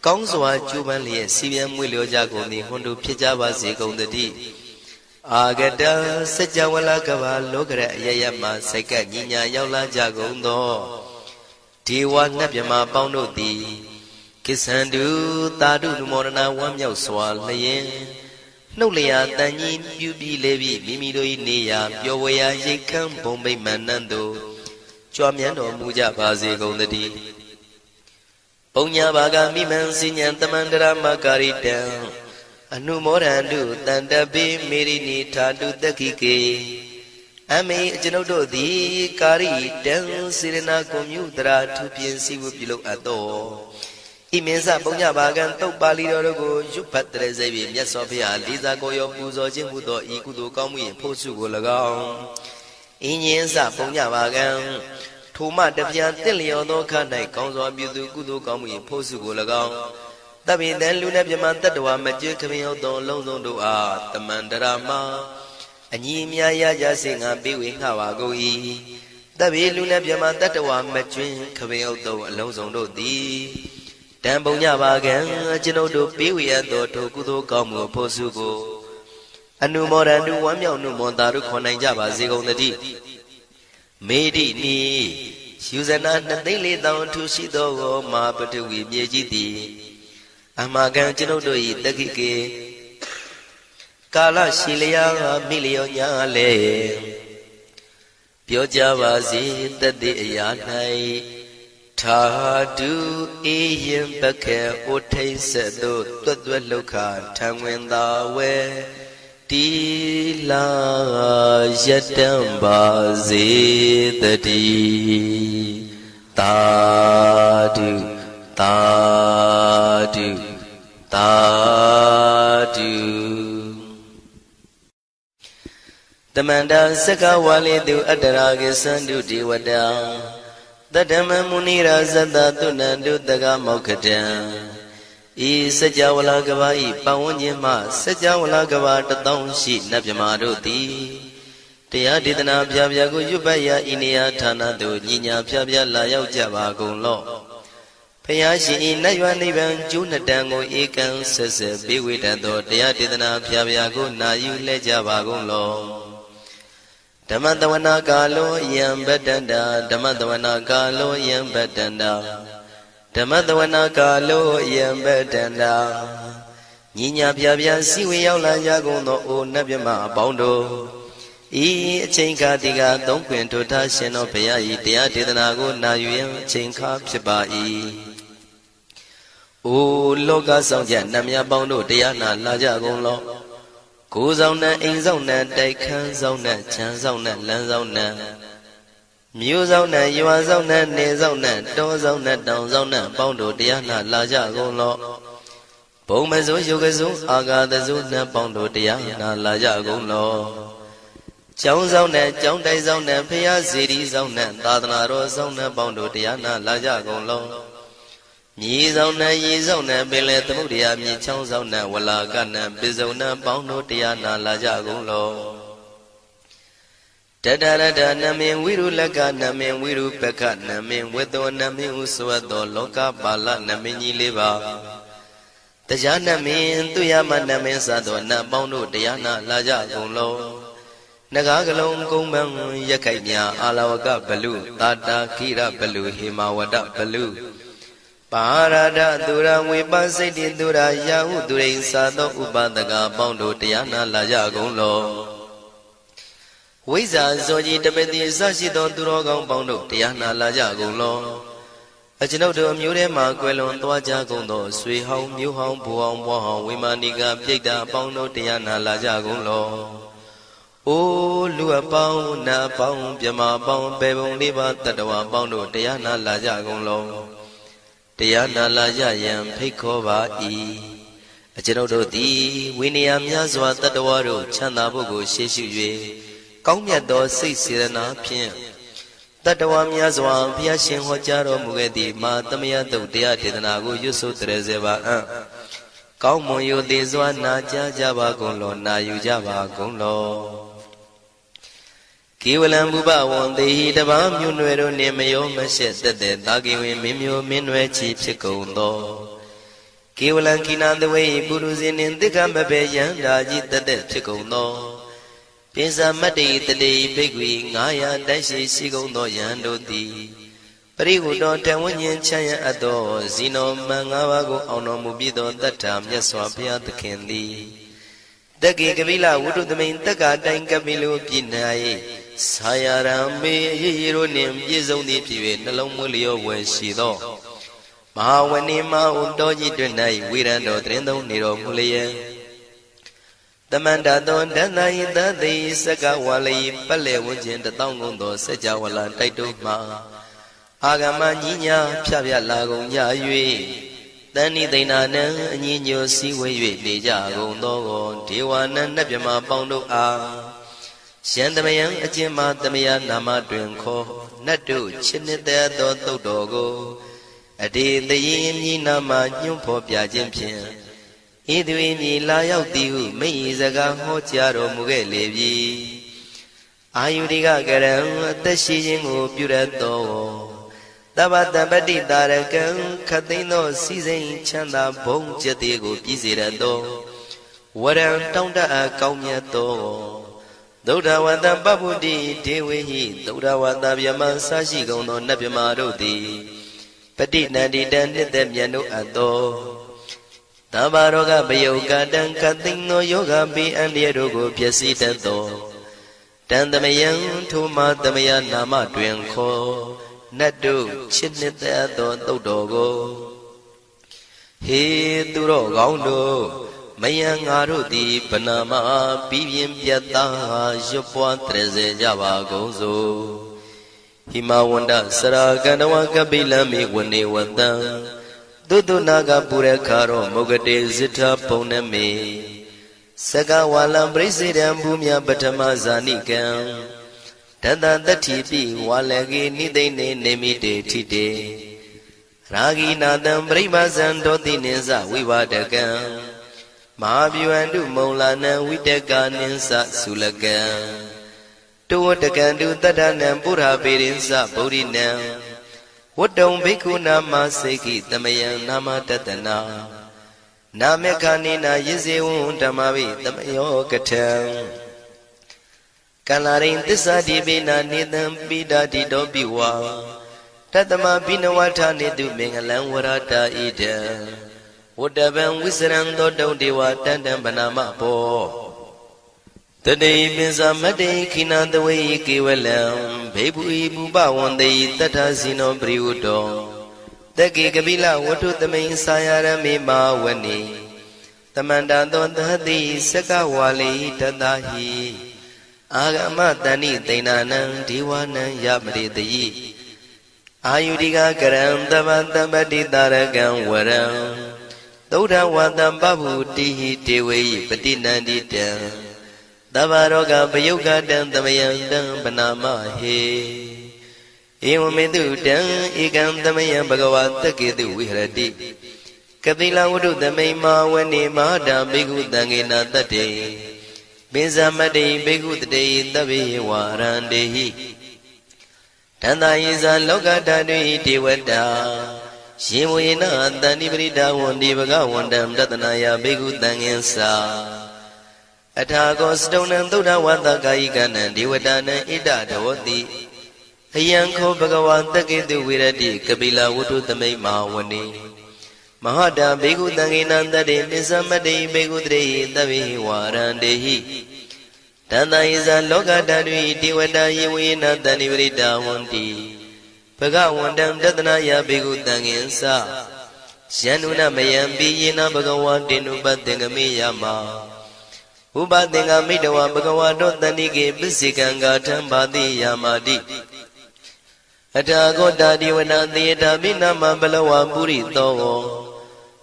ကောင်းစွာကျူးပန်းလျက်စီပြန်မွေလျောကြကုန်သည်ဟွန်တို့ဖြစ်ကြပါစေကုန်သတည်းအာဂတစัจ java လကဘာလောကရအယယမှစိတ်ကညီညာရောက်လာကြကုန်သောဒေဝနတ်မြမပေါင်းတို့သည်ကိသန္တုသာဓုနုမောဒနာဝမ်းမြောက်စွာလျင်နှုတ်လျာတန်ကြီးပြုပြီးလေပြီးမိမိတို့၏နေရာပျော်ဝေရာရိတ်ခမ်းဘုံဗိမာန်နန်းသို့ကြွမြန်းတော်မူကြပါစေကုန်သတည်းပုံညာဘာဂမိမံစိညာတမန္တရမကာရိတံအနုမောဒန္တုတန္တပိမေရိနိထာတုတက္ခိကေအမေကျွန်ုပ်တို့သည်ကာရိတံစေရနာကွန်မြူတရာထူပြင်းစည်းဝပြုလုပ်အပ်သောဣမင်းစပုံညဘာကံတုတ်ပါဠိတော်တို့ကိုရွတ်ဖတ်တရစေပြီးမြတ်စွာဘုရားလေးစားကိုရောပူဇော်ခြင်းမှုသောဤကုသိုလ်ကောင်းမှု၏ဖို့စုကို၎င်းအင်းရင်စပုံညဘာကံထိုမှတပြားတင့်လျော်သောခါ၌ကောင်းစွာပြုသူကုသိုလ်ကောင်းမှု၏ဖို့စုကို၎င်းတပိတံလူနဲ့မြမတတ္တဝါမကျွေးခမင်းရောက်သောလုံးစုံတို့အားတမန္တရာမအညီအမြရကြစေငါပေးဝေငှပါကုန်၏တပိလူနဲ့မြမတတ္တဝါမကျွေးခမင်းရောက်သောအလုံးစုံတို့သည်တံပုံညပါကံကျွန်ုပ်တို့ပေးဝေရသောထိုကုသိုလ်ကောင်းမှုဖို့စုကိုအနုမောဒန္တုဝမ်းမြောက်နှုမောတာတို့ခွန်နိုင်ကြပါစေကုန်သတည်းမေတိနီယူဇနာ2,400,000ထူရှိသောမာပတဝီမြေကြီးသည်အမကံကျွန်ုပ်တို့၏တက္ခိကေကာလရှိလျာမိလျောညာလေပြောကြပါစေတသက်အရာ၌ထာတုအေယံပခေဩထိတ်ဆက်သို့တွတ်တွတ်လောက်ခထံဝင်သာဝဲတီလာယတံပါစေတည်းသာဓုသာဓုသာဓုတမန္တစကဝါလေတုအတ္တရာကိသန္တုဒေဝတာတတ္တမမုနိရာဇတသုဏန္တုတကမောက္ခတံဤစัจ java လကဘာဤပဝန်းကျင်မှစัจ java လကဘာ1000ရှိနတ်မြမာတို့သည်တရားဒေသနာပြပြကိုရွတ်ပတ်ရာဤနေရာဌာနသို့ညီညာပြပြလာရောက်ကြပါကုန်လော့ဖျားရှင်ဤနတ်ရွာနိဗ္ဗာန်ကျိုးနှစ်တန်ကိုဧကံဆက်ဆက်ပေးဝေတတ်သောတရားဒေသနာပြပြကိုနာယူလဲကြပါကုန်လော့ဓမ္မတဝနာကာလောယံဗတ္တန္တာဓမ္မတဝနာကာလောယံဗတ္တန္တာဓမ္မတဝနာကာလောယံဗတ္တန္တာညီညာပြပြစီဝေရောက်လာကြကုန်သောအိုနတ်မြမအပေါင်းတို့ဤအချိန်ခါတိကသုံးခွင်ထိုထားရှင်တော်ဘုရား၏တရားဒေသနာကိုနာယူရန်အချိန်ခါဖြစ်ပါ၏အိုလောကဆောင်ကြနတ်မြပေါင်းတို့တရားနာလာကြကုန်လောကိုယ်ဆောင်နဲ့အိမ်ဆောင်နဲ့တိုက်ခန်းဆောင်နဲ့ခြံဆောင်နဲ့လမ်းဆောင်နဲ့မြို့ဆောင်နဲ့ရွာဆောင်နဲ့နေဆောင်နဲ့တောဆောင်နဲ့တောင်ဆောင်နဲ့ပေါင်းတို့တရားနာလာကြကုန်လော ဘုံမစိုးယုတ်ကစိုးအာဂါတစိုးနတ်ပေါင်းတို့တရားနာလာကြကုန်လောကျောင်းဆောင်နဲ့ကျောင်းတိုက်ဆောင်နဲ့ဖျားစီရီဆောင်နဲ့သာသနာတော်ဆောင်နဲ့ပေါင်းတို့တရားနာလာကြကုန်လောမြေဆောင်နဲ့ရေဆောင်နဲ့ပင်လေသမုဒ္ဒရာမြေချောင်းဆောင်နဲ့ဝလာကနဲ့ပိစုံနဲ့ပေါင်းတို့တရားနာလာကြကုန်လောတတရတနမင်ဝိရုလကနမင်ဝိရုပကနမင်ဝေတောနမင်ဥစဝတ္တောလောကပါဠနမင်ကြီးလေးပါတရားနမင်သူရမနမင်စသောနတ်ပေါင်းတို့တရားနာလာကြကုန်လောနဂါကလုံးကုံပန်းရခိုက်မြအာလဝကဘလူတာတာခိရဘလူဟေမဝဒဘလူပါရဒသူရဝေပစိတ်တိသူရယာဟုသူရိသာသောဥပဒကပေါင်းတို့တရားနာလာကြကုန်လောဝိဇ္ဇာဇောကြီးတပတိအစရှိသောသူတော်ကောင်းပေါင်းတို့တရားနာလာကြကုန်လောအကျွန်ုပ်တို့အမျိုးထဲမှာကွယ်လွန်သွားကြကုန်သောဆွေဟောင်းမျိုးဟောင်းဘူဟောင်းဘွားဟောင်းဝိမာနိကပြိတ္တာပေါင်းတို့တရားနာလာကြကုန်လောအိုးလူအပေါင်းနတ်ပေါင်းမြမပေါင်းပေပုံလေးပါတတ္တဝါပေါင်းတို့တရားနာလာကြကုန်လောတရားနာလာကြရန်ဖိတ်ခေါ်ပါ၏အကျွန်ုပ်တို့သည်ဝိနည်းများစွာတတ္တဝါတို့ချမ်းသာဖို့ကိုရှေ့ရှု၍ကောင်းမြတ်သောစိတ်စေတနာဖြင့်တတ္တဝါများစွာဘုရားရှင်ဟောကြားတော်မူခဲ့သည့်မာသမယတုတ်တရားဒေသနာကိုရွတ်ဆိုတရစေပါအံ့ကောင်းမွန်ရိုသေစွာနာကြားကြပါကုန်လောနာယူကြပါကုန်လောကေဝလံဘုဘဝံတေဟိတပါမြို့နွယ်တို့နှင့်မယောမရှက်သက်သက်သာကေဝင်မင်းမျိုးမင်းနွယ်ချီဖြစ်ကုန်သောကေဝလံကိနာတဝေပုရုဇဉ်နှင့်တိက္ခမဘေယံဓာကြီးသက်သက်ဖြစ်ကုန်သောပိစမတ္တိတတိဘိက္ခွေ900တိုက်ရှိရှိကုန်သောယံတို့သည်ပရိဟုတောတံဝဉ္ဉ္ချမ်းရအပ်သောဇီနောမံ5ပါးကိုအောင်တော်မူပြီးသောတတ္ထာမြတ်စွာဘုရားသခင်သည်တက္ကေကပိလဝတ္ထုသမိန်တက္ကတိုင်ကပိလုပြည်၌ဆာယရံမေအရေးရတို့နှင့်ပြည့်စုံသည်ဖြစ်၍နှလုံးမွေးလျောဝယ်ရှိသောမဟာဝဏိမဟုတောကြီးတွင်၌ဝိရံတော်တရင်သုံးနေတော်မူလျက်တမန္တသောဒန္တယိတသိစကဝါလိပတ်လေဝန်းကျင်တထောင်ကုန်သောစัจ java လာတိုက်တို့မှာအာဂမညီညာဖြဖြလာကုန်ကြ၍တဏိသိဏနံအညီညွတ်စည်းဝေး၍နေကြကုန်သောဒေဝနံနတ်မြမပေါင်းတို့အားယံတမယံအကျဉ်းမှာတမယနာမတွင်ခေါ်နတ်တို့ချစ်နှစ်သက်သောသုတ်တော်ကိုအတေတရင်မြည်နာမှာညွှန်ဖော်ပြခြင်းဖြင့်ဤသူ၏မြည်လာရောက်သည်ဟုမိတ်ဤစကားဟောကြားတော်မူခဲ့လေပြီအာယုရိကကရံအသက်ရှိခြင်းကိုပြုရသောတပ္ပတပတိတာရကံခသိန်းသောစီစိန်ချမ်းသာဘုံကျက်သေးကိုပြည့်စေရသောဝရံတောင်းတအပ်ကောင်းမြတ်သောသုဒ္ဓဝတ္တပပ္ပုတိဒေဝေဟိသုဒ္ဓဝတ္တဗျမဆာရှိကုန်သောနတ်ဗျမတို့သည်ပဋိနန္တိတံနှစ်သက်မြတ်တို့အပ်သောသဗ္ဗရောဂပယုတ်ကတံခသိန်းသောယောဂပိအန္တရာတို့ကိုပျက်စီးတတ်သောတံသမယံထိုမှာသမယနာမတွင်ခေါ်နတ်တို့ချစ်နှစ်သက်သောသုတ်တော်ကိုဟေသူတော်ကောင်းတို့မယံငါတို့သည်ဗနာမပြီးပြင်းပြတ်သားရွတ်ပွားတရစေကြပါကုန်စို့ဟိမဝန္တစရာကန္တဝကပိလမေဝနေဝတံသုတနာကပုရခါရောမုဂတေဇိထပုံနမေစကဝါလံပရိစေတံဘူမြပထမဇာနိကံတတတတိပိဝါလကေနိသိနေနေမိတေထိတေရာဂိနာတံပရိမဇံတောတိနိသဝိဝဒကံမဟာဗျူဟန္တုမုံလာနံဝိတကနိသသုလကံတောဝတကံတုတတ္ထနံပုရပေရိသဗုဒ္ဓိနံဝတ္တုံဘိက္ခုနာမစေကိတမယံနာမတတနာနာမေခာနိနာယဇေဝံဓမ္မဝိတမယောကထံကလရိန်သစ္စာတိပိနာနေတံပိဒာတိတောပိဝါတတမဘိနဝထာနေတုမင်္ဂလံဝရတာဣဒံဝတ္တဗံဝိစရံသောတုံဒေဝတန္တံဗနာမဘောတတိပိစမတေခိနာတဝေကေဝလံဘေဘူဤဘူပဝန္တေတတ္ထဇိနောပရိဝတ္တောတက္ကေကပိလဝတ္ထုသမိန်ဆာယရမေမာဝနေတမန္တသောသတိစကဝါလိတတဟိအာဂမတဏိသိဏနံဒေဝနံယမရိတယိအာယုရိကကရံတပ္ပတပ္ပတိတာရကံဝရံ သုဒ္ဓဝါတံပဗုတိဟိတေဝေယိပတိနန္တိတံသဗ္ဗရောဂပယုဂတံသမယံတံပနာမဟေဧဝမေတုတံဧကံသမယံဘဂဝါတကေတုဝိဟရတိကပိလဝတ္ထုသမိန်မာဝနေမဟာတံဘိက္ခုတံဃေနတတ္တေပိဇမတ္တိဘိက္ခုတတေသဗ္ဗေဝါရန္တေဟိတန္တာယေဇာလောကဓာတုဟိဒေဝတာယေဝေနတန္တိပရိဒါဝန္တိဘဂဝန္တံတတနာယဘိက္ခုတံဃင်္စာအထာကောစတုံနံသုဒ္ဓဝါသကာယိကနံဒေဝတာနံဣဒဒေဝတိအယံခောဘဂဝါတကေတုဝိရတိကပိလဝတ္ထုသမိန်မာဝနေမဟာတံဘိက္ခုတံဃေနတတ္တေပိစမတ္တိဘိက္ခုတရေသဗ္ဗေဝါရန္တေဟိတန္တယေဇာလောကဓာတုဟိဒေဝတာယေဝေနတန္တိပရိဒါဝန္တိဘဂဝန္တံတတနာယဘိက္ခုတံဃင်္စာယန္နုနမယံပိယေနဘဂဝါတေနုပသင်္ကမေယမဥပသင်္ကမိတဝဘဂဝါတောတန္တိကေပစ္စေကံဂါထံဘာတိယာမာတိအထာဂောတာဒီဝနာသေတာမိနာမဘလဝပုရိသော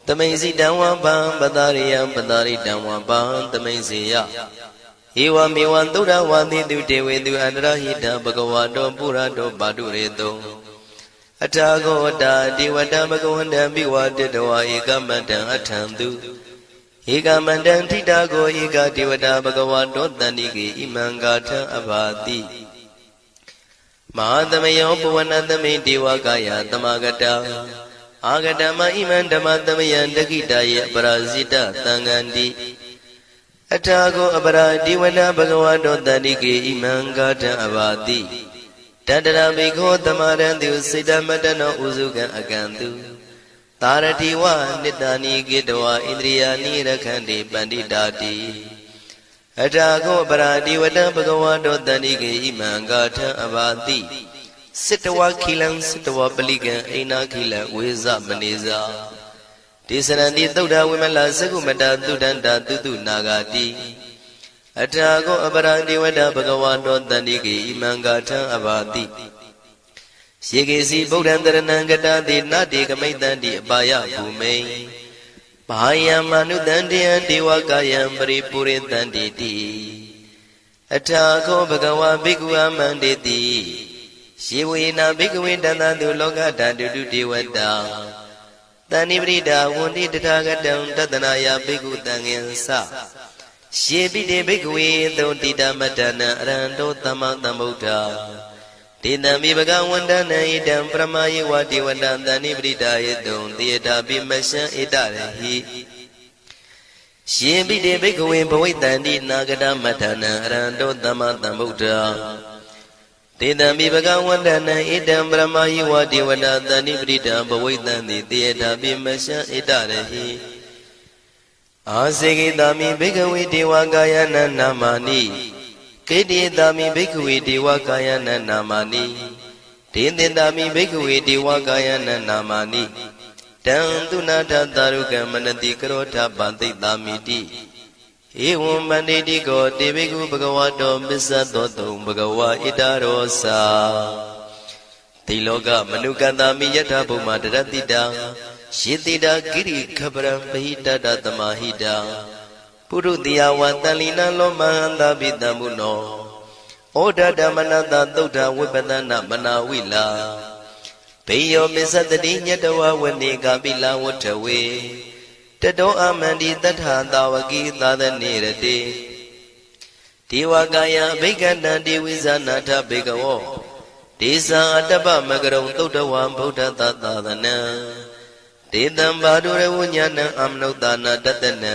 သမိန်စီတံဝံပံပတာရိယံပတာရိတံဝံပံသမိန်စီယဧဝမေဝံသုဒ္ဓဝါတိတုတေဝေတုအန္တရဟိတဘဂဝါတောပုရတောပါတုရေတောအထာဂောတာဒီဝတဘဂဝန္တံပိဝတတဝါဧကမန္တံအထံတုဧကမန္တံထိတာကိုဧကဒေဝတာဘဂဝါတောတန္တိကေဣမံဂါထံအဘာတိမဟာသမယောပဝနသမိဒေဝကာယသမဂတအာဂတမဣမံဓမ္မသမယံတခိတယေအပရာဇိတသံဃန္တိအထာကိုအပရာဒီဝနာဘဂဝါတောတန္တိကေဣမံဂါထံအဘာတိတတရဘိခောသမရံတုစေတမတနောဥစုကံအကံတုသာရတိဝနိတ္တာနိကေတဝဣန္ဒြိယာနိရခန္တိပန္တိတာတိအထာခောပရာဒီဝတံဘဂဝါတောတန္တိကေဣမံဂါထံအဘာတိစိတဝခိလံစိတဝပလိကံအိနာခိလံဝေဇမနေဇာဒေသရန္တိသုဒ္ဓဝိမလသကုမတသုဒန္တာတုတုနာဂတိအထာကောအပရံဒီဝတ္တဘဂဝါတောတန္တိကေဣမံဂါထံအဘာတိယေကေစီဗုဒ္ဓံတရဏံကတတိနတေကမိတ္တန္တိအပါယဘူမိန်ဘာယံမနုတန္တယံဒေဝကာယံပရိပုရိတန္တိတိအထာကောဘဂဝါဘိက္ခုအမန္တေတိယေဝေနဘိက္ခဝေတန္တတုလောကဓာတုတုဒေဝတာတဏိပရိဒါဝန္တိတထာဂတံတတနာယဘိက္ခုတံဃင်္စယေပိတေဘိက္ခဝေသုတိတမတ္တနံအရဟံတောသမ္မာသမ္ဗုဒ္ဓဒေတံမိဘဂဝန္တနံဣတံပရမယေဝဒေဝတံတဏိပရိဒါယေတုံသေတာပိမရှံဣတရဟိယေပိတေဘိက္ခဝေဘဝိတန္တိနာဂတမတ္တနံအရဟံတောသမ္မာသမ္ဗုဒ္ဓတေတံမိဘဂဝန္တနံဣတံပရမယေဝဒေဝတာတဏိပရိဒံဘဝိတံတိတေတာပိမရှံဣတရဟိအာစေကိတာမိဘိက္ခဝေဒေဝကာယနံနာမာနိကေတိတာမိဘိက္ခဝေဒေဝကာယနံနာမာနိဒေသင်တာမိဘိက္ခဝေဒေဝကာယနံနာမာနိတံသူနာထသာရုကံမနတိကရောထပန္တိတာမိတိဧဝံမန္တိတိကောတေဘိက္ခုဘဂဝါတောပစ္စသောတုံဘဂဝါဣတရောစာတိလောကမနုကတာမိယထာဘုမတရတိတာယေတိတာကိရိခပရံပဟိတတသမာဟိတာပုရုတိယဝတန်လီနလောမဟန္တာပိတံမုနောဩဒဓမ္မနတသုဒ္ဓဝိပဒနာမနာဝိလာဘေယောမစ္စတတိညတဝဝနေကပိလဝတ္ထဝေတတောအမန္တိတထသာဝကိသာသနေရတိဒေဝကာယဘိက္ခန္တံဒေဝိဇာနာထဘေကဝောဒေဇာအတ္တပမကရုံသုဒ္ဓဝံဗုဒ္ဓသသာသနံဒေတံဘာဒုရဝဉာဏံအမနုဿာနာတတနံ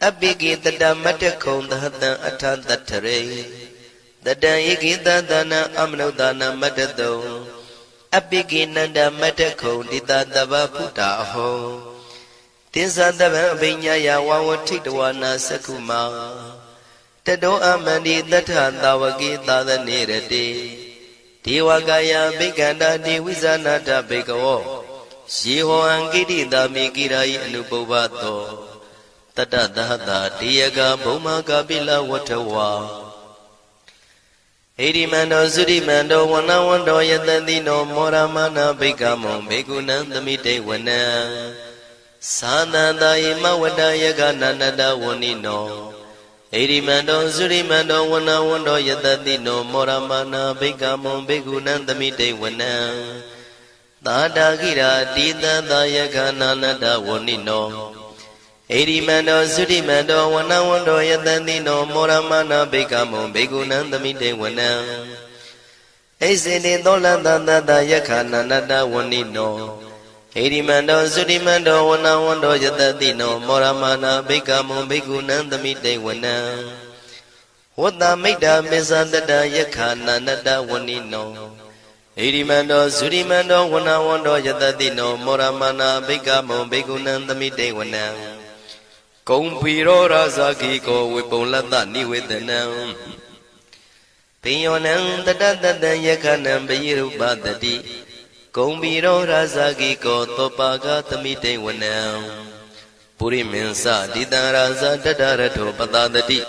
အပိကိတတမတ္တခုံသဟတံအထတထရေတတံဧကိတသနံအမနုဿာနာမတ္တတုံအပိကိနန္ဒမတ္တခုံတိတတဗ္ဗဖုတာအဟောတိသတဗံအဘိညာယဝဝထိတဝနာသကုမာတတောအမန္တိတထသာဝကိသာသနေရတိဒေဝကာယဘိက္ခန္တာဒေဝိဇာနာထဘေကဝောယေဟောံကိတိတာမိကိရာယအနုပုဗ္ဗသောတတသဟတာတေယကဘုံမာကပိလဝထဝါဣရိမန္တောသုရိမန္တောဝနဝန္တောယတတိနောမောရမနာဘိက္ခမောဘေကုဏံသမိတေဝနံ Sananda ima wada yaga nanada wanino Erimando Zurimando wana wando yadadino Moramana Begamon Begunandamite wana Tadagira Dida Dayaga nanada wanino Erimando Zurimando wana wando yadadino Moramana Begamon Begunandamite wana Ezene dolanda dayaga nanada wanino Erimando Zurimando wana wando yadadino Moramana Begamon Begunandamite wana Wada Mida Mezandada Yakana Nada Wanino Erimando Zurimando wana wando yadadino Moramana Begamon Begunandamite wana Kumpiro Razaki ko Wipolata Niwedana Pionan Dada Yakana Beyiruba Dadi Kumbiro Razaki ko Topaga Tamite wana Puri Mensa Dida Raza Dadarato Patadati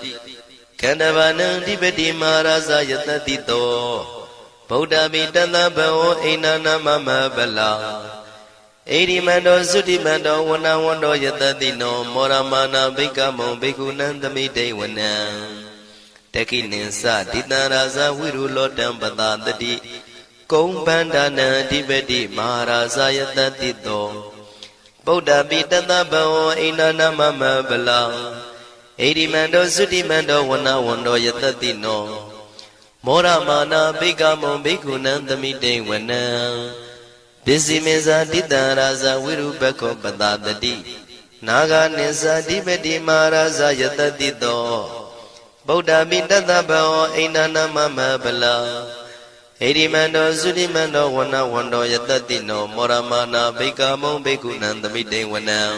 Kandavana Dibeti Maharaza Yatadito Buddha Mitana Bao Einana Mama Bala Erimando Zutimando wana wando yatadino Moramana Begamon Begunandamite wana Teki Ninsa Dida Raza Wirulotam Patadati Kumbandana Dibeti Maharaza Yatadito Buddha Mitana Bao Einana Mama Bala Erimando Zutimando wana wando yatadino Moramana Begamon Begunandamite wana Bisimeza Dida Raza Wirubako Padadati Naga Nisa Dibeti Maharaza Yatadito Buddha Mitana Bao Einana Mama Bala Erimando Zutimando wana wando yatadino Moramana Begamon Begunandamite wana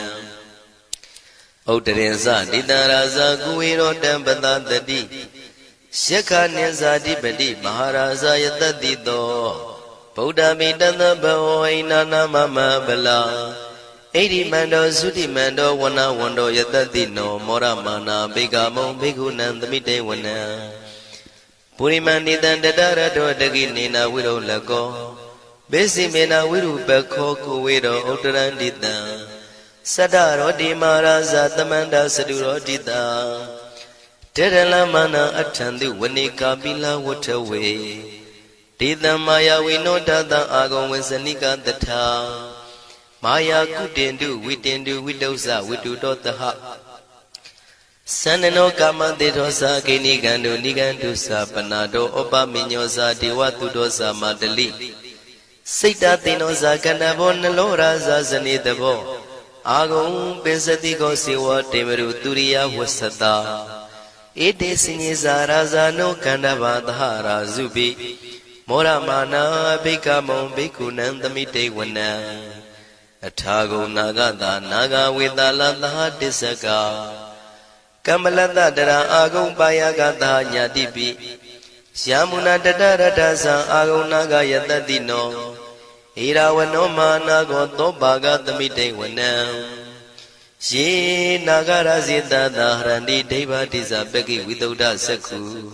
Uttarensa Dida Raza Guwiro Tampadadati Shekha Nisa Dibeti Maharaza Yatadito Buddha Mitana Bao Einana Mama Bala Erimando Zutimando wana wando yatadino Moramana Begamon Begunandamite wana Purimani Dandara Daginina Widow Lago Besimena Wirubako Kuwido Uttarandita Sadaro Di Maharaza Tamanda Saduro Dita Teralamana Atandi Wanika Bila Waterway Dita Maya Winodata Agon Wensanika Data Maya Kutindu Witindu Widosa Widudotaha Sanano Kama Dedosa Kinigandu Nigandu Sapanado Opa Minyosa Diwatudosa Madali Sita Tinosa Kanabon Lora Zazanidabo Agon Pensatigo Siwa Temeru Turiya Wasata Ete Singiza Razano Kandavadhara Zubi Moramana Begamon Begunandamite wana Atago Nagada Naga Vidalata Disaka Kamalata Dara Agon Bayagata Nyadibi Syamuna Dadarasa Agon Naga Yatadino Irawano Manago Tobaga Tamite wana She Nagara Zita Dahrandi Deva Tisabeki Withoda Saku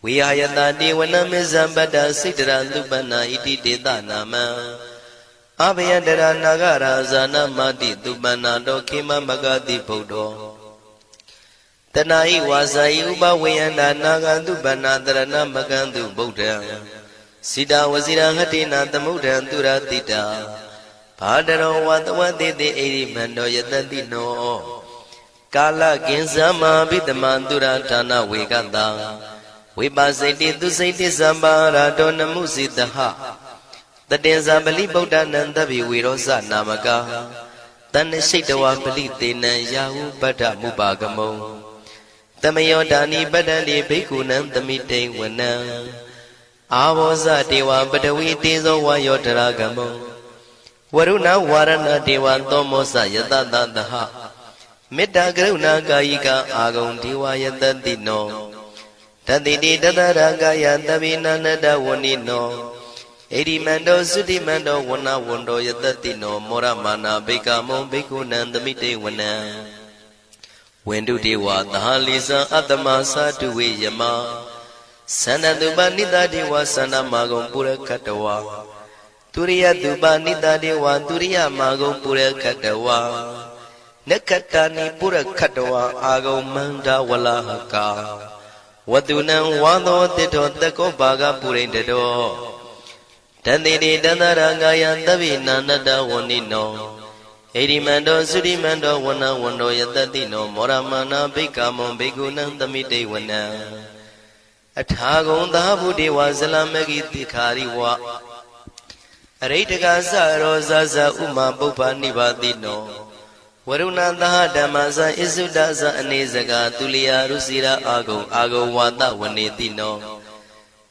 We Ayatadi Wana Mizambada Sidra Lubana Iti Deda Nama Abhyadara Nagara Zana Mati Dubana Dokima Magadi Bodo Tanai Wasai Uba Wayanda Nagandu Banadana Magandu Boda Sida Wazira Hatina Tamudan Duratita Padaro Watawati the Erimando Yatadino Kala Kinsama Bidamandura Tana Wiganda Wibasiti to Sati Sambara Dona Musitaha The Denzabali Boda Nandabi Wirosa Namaka Tanishitawa Palitina Yahu Bata Mubagamo Tamayodani Badani Bekunam Tamite wana Avosa Dewa Badawi Tizo Wayotaragamo Waruna Warana Dewa Tomosa Yatadaha Meta Gruna Gaika Agon Dewa Yatadino Tadidi Dadaraga Yatavina Nada Wanino Erimando Sudimando wana wando Yatadino Moramana Begamon Begunandamite wana Wendu Dewa Tahalisa Atamasa Tuwe Yama Sanadubani Dewa Sana Magom Pura Katawa Turiya duba nita dewa turiya mago pura katawa Nekatani pura katawa ago manda wala haka Wadunan wado tito tako baga purin dedo Tandini dandarangaya tabi nanada wanino Edimando sudimando wana wando yatatino Moramana bikamo bigunan tamite wana Athagon dahabu dewa salamagi tikhari wa Aritaka sarosa sa uma bupa nibadino Warunandaha damasa isudasa anesaga tuliya rusira ago wata wanetino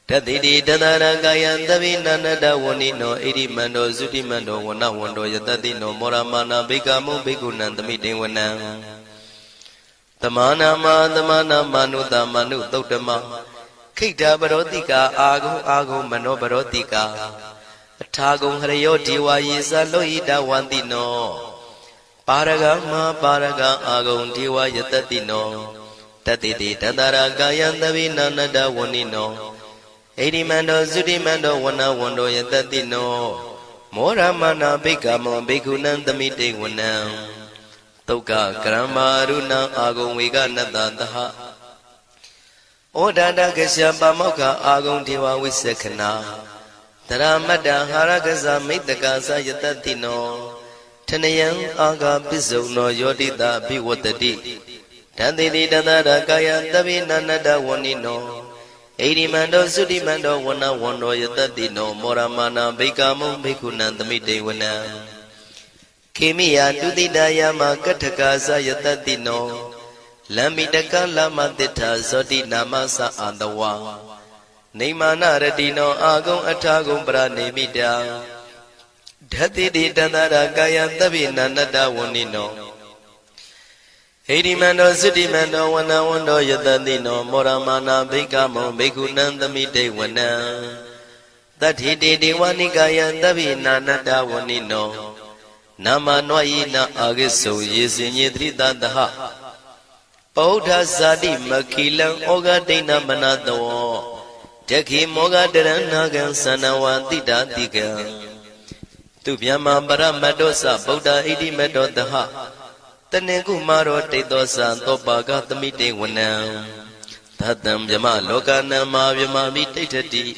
Tadidi tadaragayan tabi nanada wanino Irimando sudimando wana wando yatatino Moramana bikamo bigunan tamite wana Tamana manuta manu tautama Kita barotika ago mano barotika Athagung harayo diwa yisa loida wantino Paraga agung diwa yatatino Tatiti tadaragayan tabi nanada wanino Edimando sudimando wana wando yatatino Moramana bikamo bikunan tamite wana Tauka karama runa agung wega natataha Odada kasya pamoka agung diwa wisekana Taramada haragasa mitagasa yatatino Tanayan aga pisono yodita biwatati Tandidi dadara kaya tabi nanada wanino Edimando sudimando wana wando yatatino Moramana bikamo bikunan tamite wana Kimiya dudidaya makatakasa yatatino Lamidaka lama tita zoti namasa andawa Nimana radino agung athagung pranimida Dhatidi dandara kaya tabi nanada wanino Edimando sudimando wana wando yatatino Moramana bikamo bikunan tamite wana Tathidi diwani kaya tabi nanada wanino Nama noyina agiso yesinye tridadaha Paudha sadi makilang oga dina manadawo Jaki moga daranagan sanawati datiga Tupyama paramadosa Paudha idi medodaha Taneku maro tetosa topaga tamite wana Tatam yama lokana ma vyama vititati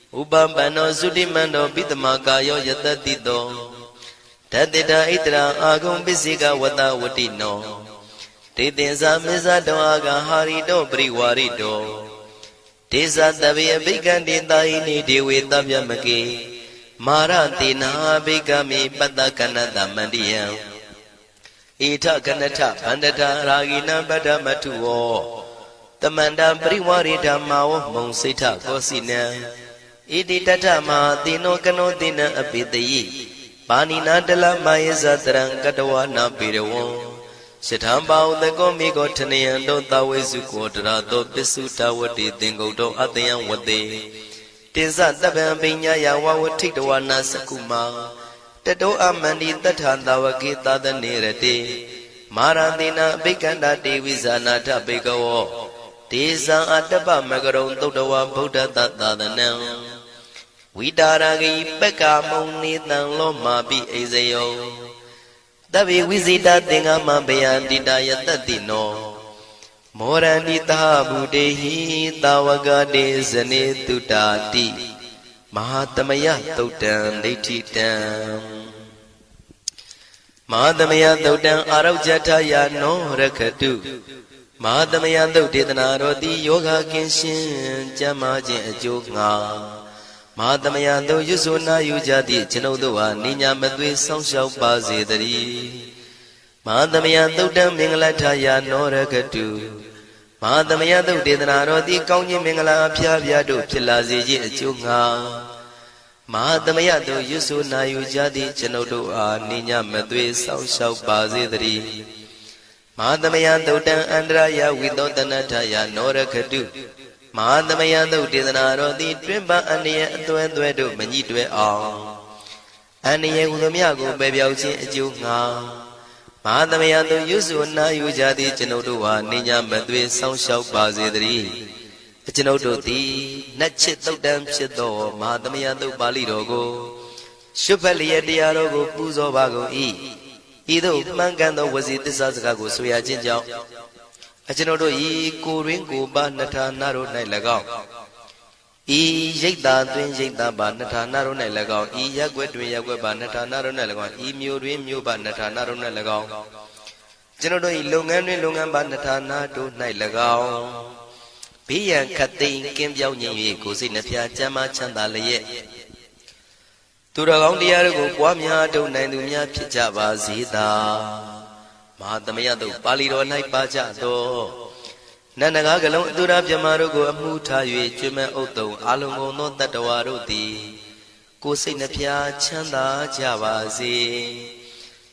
Ubambano sudimando bitamakayo yatatito Tatita itra agung bisika wata watino Titinsa misa doaga harido priwarido Tisa tabi abhikandi taini dewe tabyamake Maratina abhikami patakanata mandiya Ita kanata pandata ragina badamatuo Tamanda priwarida mao monsita kosina Iti tata mahatino kanotina abhitayi Panina dala mayasa tarang katawana pirawo Sithambao thako miko thanayando tawesu kodarato pisu tawati tingoto atayan wate Tinsa taban pinyaya wawatiktawana sakuma Tato amandi tathantawaki tadanirate Maratina bikanda devizana tapikawo Tisa atapa magarong totawa buddha tatadanam Vidaragi peka muni tang lo mabi ezayo Tabi visita tinga mabayandita yatatino Morandita budehi tawagade zane tutati Mahatamaya tautan detitam Mahatamaya tautan araujataya no rakatu Mahatamaya tautitana roti yoga kinshin jamajin ajoga Mahatamaya do yusuna yujati chinoduwa ninya madwe songshau pazedari Mahatamaya tautan mingalataya no rakatu Mahatamaya tautitana roti kaunyi mingala pyapyado pilazeji ajoga Mahatamaya do yusuna yujati chinoduwa ninya madwe songshau pazedari Mahatamaya tautan andraya vidotanataya no rakatu Mahatamaya tautitana roti twimba aniya atwendwedo manyitwe aung Aniya udamyago bebyauchin ajoga Mahatamaya do yusuna yujati chinoduwa ninya madwe songshau pazedari Chinodu ti nachit tautan phit do Mahatamaya do pali do ko Shupali Diarogo Puzo Bago E. Either Mangan was it the Sazago, Suya Jinjao. Achinodo E. Kuringo Banata Naro Nailago. E. Jada, Twin Jada Banata Naro Nailago. E. Yagwe, Yagwe Banata Naro Nailago. E. Mu Banata Naro Nailago. Genodo E. Lungan Banata Nado Nailago. Pian Katin Kim Yao Yi, Cosinapia Jama Chandalaye. Turagong Diago, Guamia, Donandumia Pichava Zida Mahatamayado, Palido, Naipaja, Do Nanagalo, Dura Yamarogo, Amuta, Juma Oto, Alongo, not that Waroti Cosinapia Chanda Java Z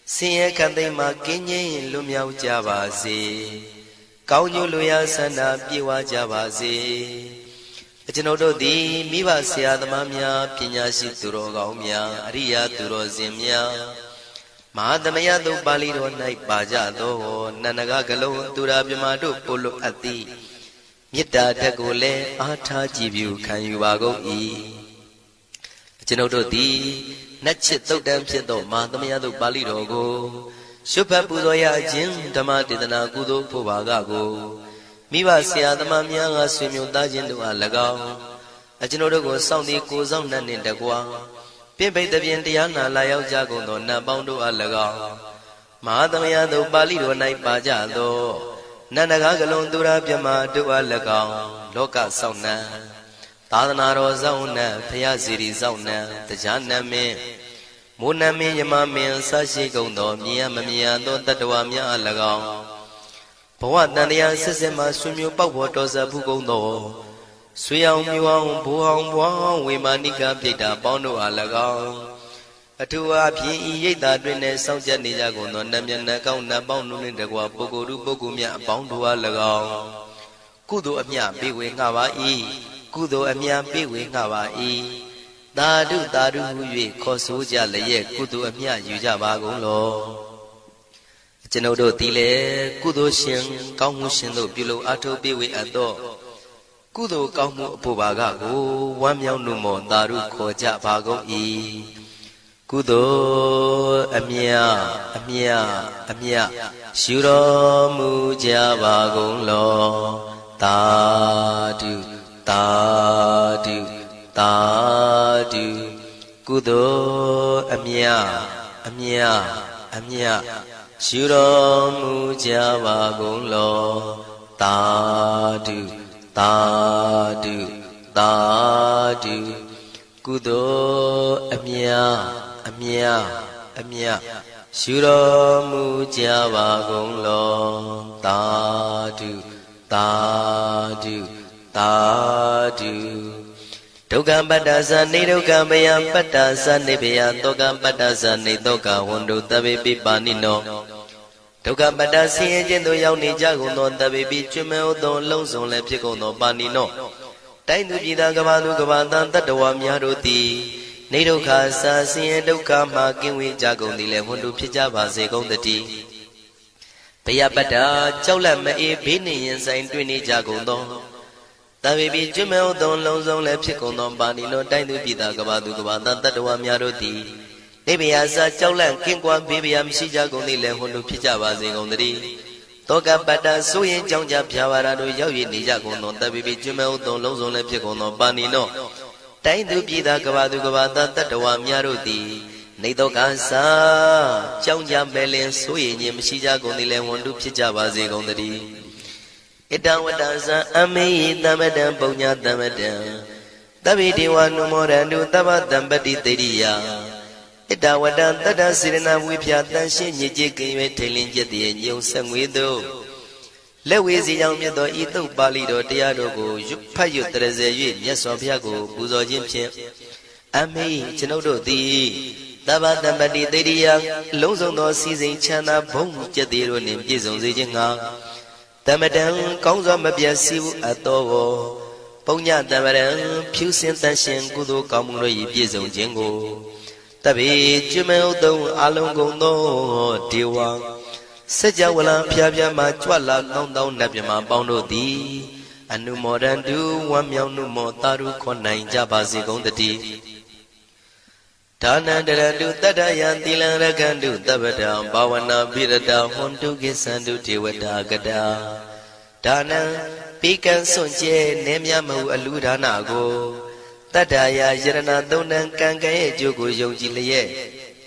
Sia Kandema Kenye, Lumia Java Z Kaunyu Luya Sana, Piwa Java Z Genodo di Mivasia the Mamia, Pinyashi Turogaumia, Aria Turozimia, Madamaya do Balido Night Bajado, Nanagagalo, Turabimado, Polo Ati, Yita Tagole, Ata Jibu, can you go e? Genodo di Natchit Todam Sedo, Madamaya do Balido go, Supapudoya Jim, Tamatidana Gudo Povagago. Mivasia the Mamia, Swim Dajin to Alagao. Ajinodo Soundy goes on and in the Gua. Pepe the Viendiana, Layao Jago, Nabondo Alagao. Madamia do Balido Night Bajado. Nanagagalon Dura Piama do Alagao. Loca Sauna. Tadanaro Zauna, Piaziri Zauna, the Jana me. Munami Yamami, Sashi Gondo, Mia Mamia, don't Tatuamia Alagao. What Nania Sesema Sumu Pawatos Bugondo Suyang Muang Buang Wimanika Pita Bondo Alagao Atua Pi Yeta Drene South Nijago Namian Nakauna Bondo in the Guapogu Bogumia Bondo Alagao Kudo Amia Biwi Hawaii Kudo Amia Biwi Hawaii Dadu Kosuja Leye Kudo Amia Yujabago Lo Genodo Dile, Kudo Shin, Kamu Shindo below Ato Biwi Ado Kudo Kamu Pubagago, 1 million Numo, Daru Koja Bago E Kudo Amia Shuro Muja Bago Lo Tadu Kudo Amia Shuro Muja Lo Tadu Kudo Amia Shuro Muja Lo Tadu Tokam Badasa Nidokam Bayam Patasa Nibia Tokam Badasa Nidoka Hondo Tabi Panino Tokam Badasi Agent Yauni Jaguno Tabi Chumel Don Lonson Lepsico no Panino Time to Gida Gavanu Gavadan Tatawam Yaruti Nidoka Sasi Dokam Makin Jagon Dile Hondo Pijava Segon the tea Payapata Cholam E Bini and Saint Twini Jagondo Tabi Jumel Don Lonson Lepsico no Panino Time to Gida Gavadu Gavadan Tatawam Yaruti Nebiasa Cholan Kingwan Bibiam Shijagondi Lehondo Pijava Zingondri Toga Bata Suyin Jonja Piavarado Yawi Nijagono Tabi Jumel Don Lonson Lepsico no Panino Time to Gida Gavadu Gavadan Tatawam Yaruti Nidoka Sa Jonja Belin Suyin Shijagondi Lehondo Pijava Zingondri Itawadansa Ami Damadan Bonya Damadan Tabi Diwan Morandu Tabadan Badi Teria Itawadan Tada Sirena Wipia Tanshin Yijik Tailing Jeti Yung Sangwido Lewizi Yang Mido Ito Balido Tiadogo Yupayu Treze Yasopiago Buzo Jimche Ami Chinodo Di Tabadan Badi Teria Lozon no Season Chana Bong Jetiro Nim Jizon Zijinga Tamadan Kongzo Mabia Siu Atogo Ponya Tamadan Pusin Tanshin Kudo Kamuno Yipizon Jingo Tabi Jumel Don Alongo no Diwa Sajawala Piabia Machwala Down Nabima Bondo Di Anu Moran do 1 million no more Taru Konai Jabazi on the tea ဒါနန္တရတုတတ္တယံသီလံရခန္တုတပ္ပတံဘာဝနာပိရတဟွန်တုကိသန္တုဒေဝတာကတာဒါနံပိကံစွန့်ကျဲနေမြမဟုအလူဒါနကိုတတ္တယာယရဏသုံးတန်ကံကံရဲ့အကျိုးကိုယုံကြည်လျက်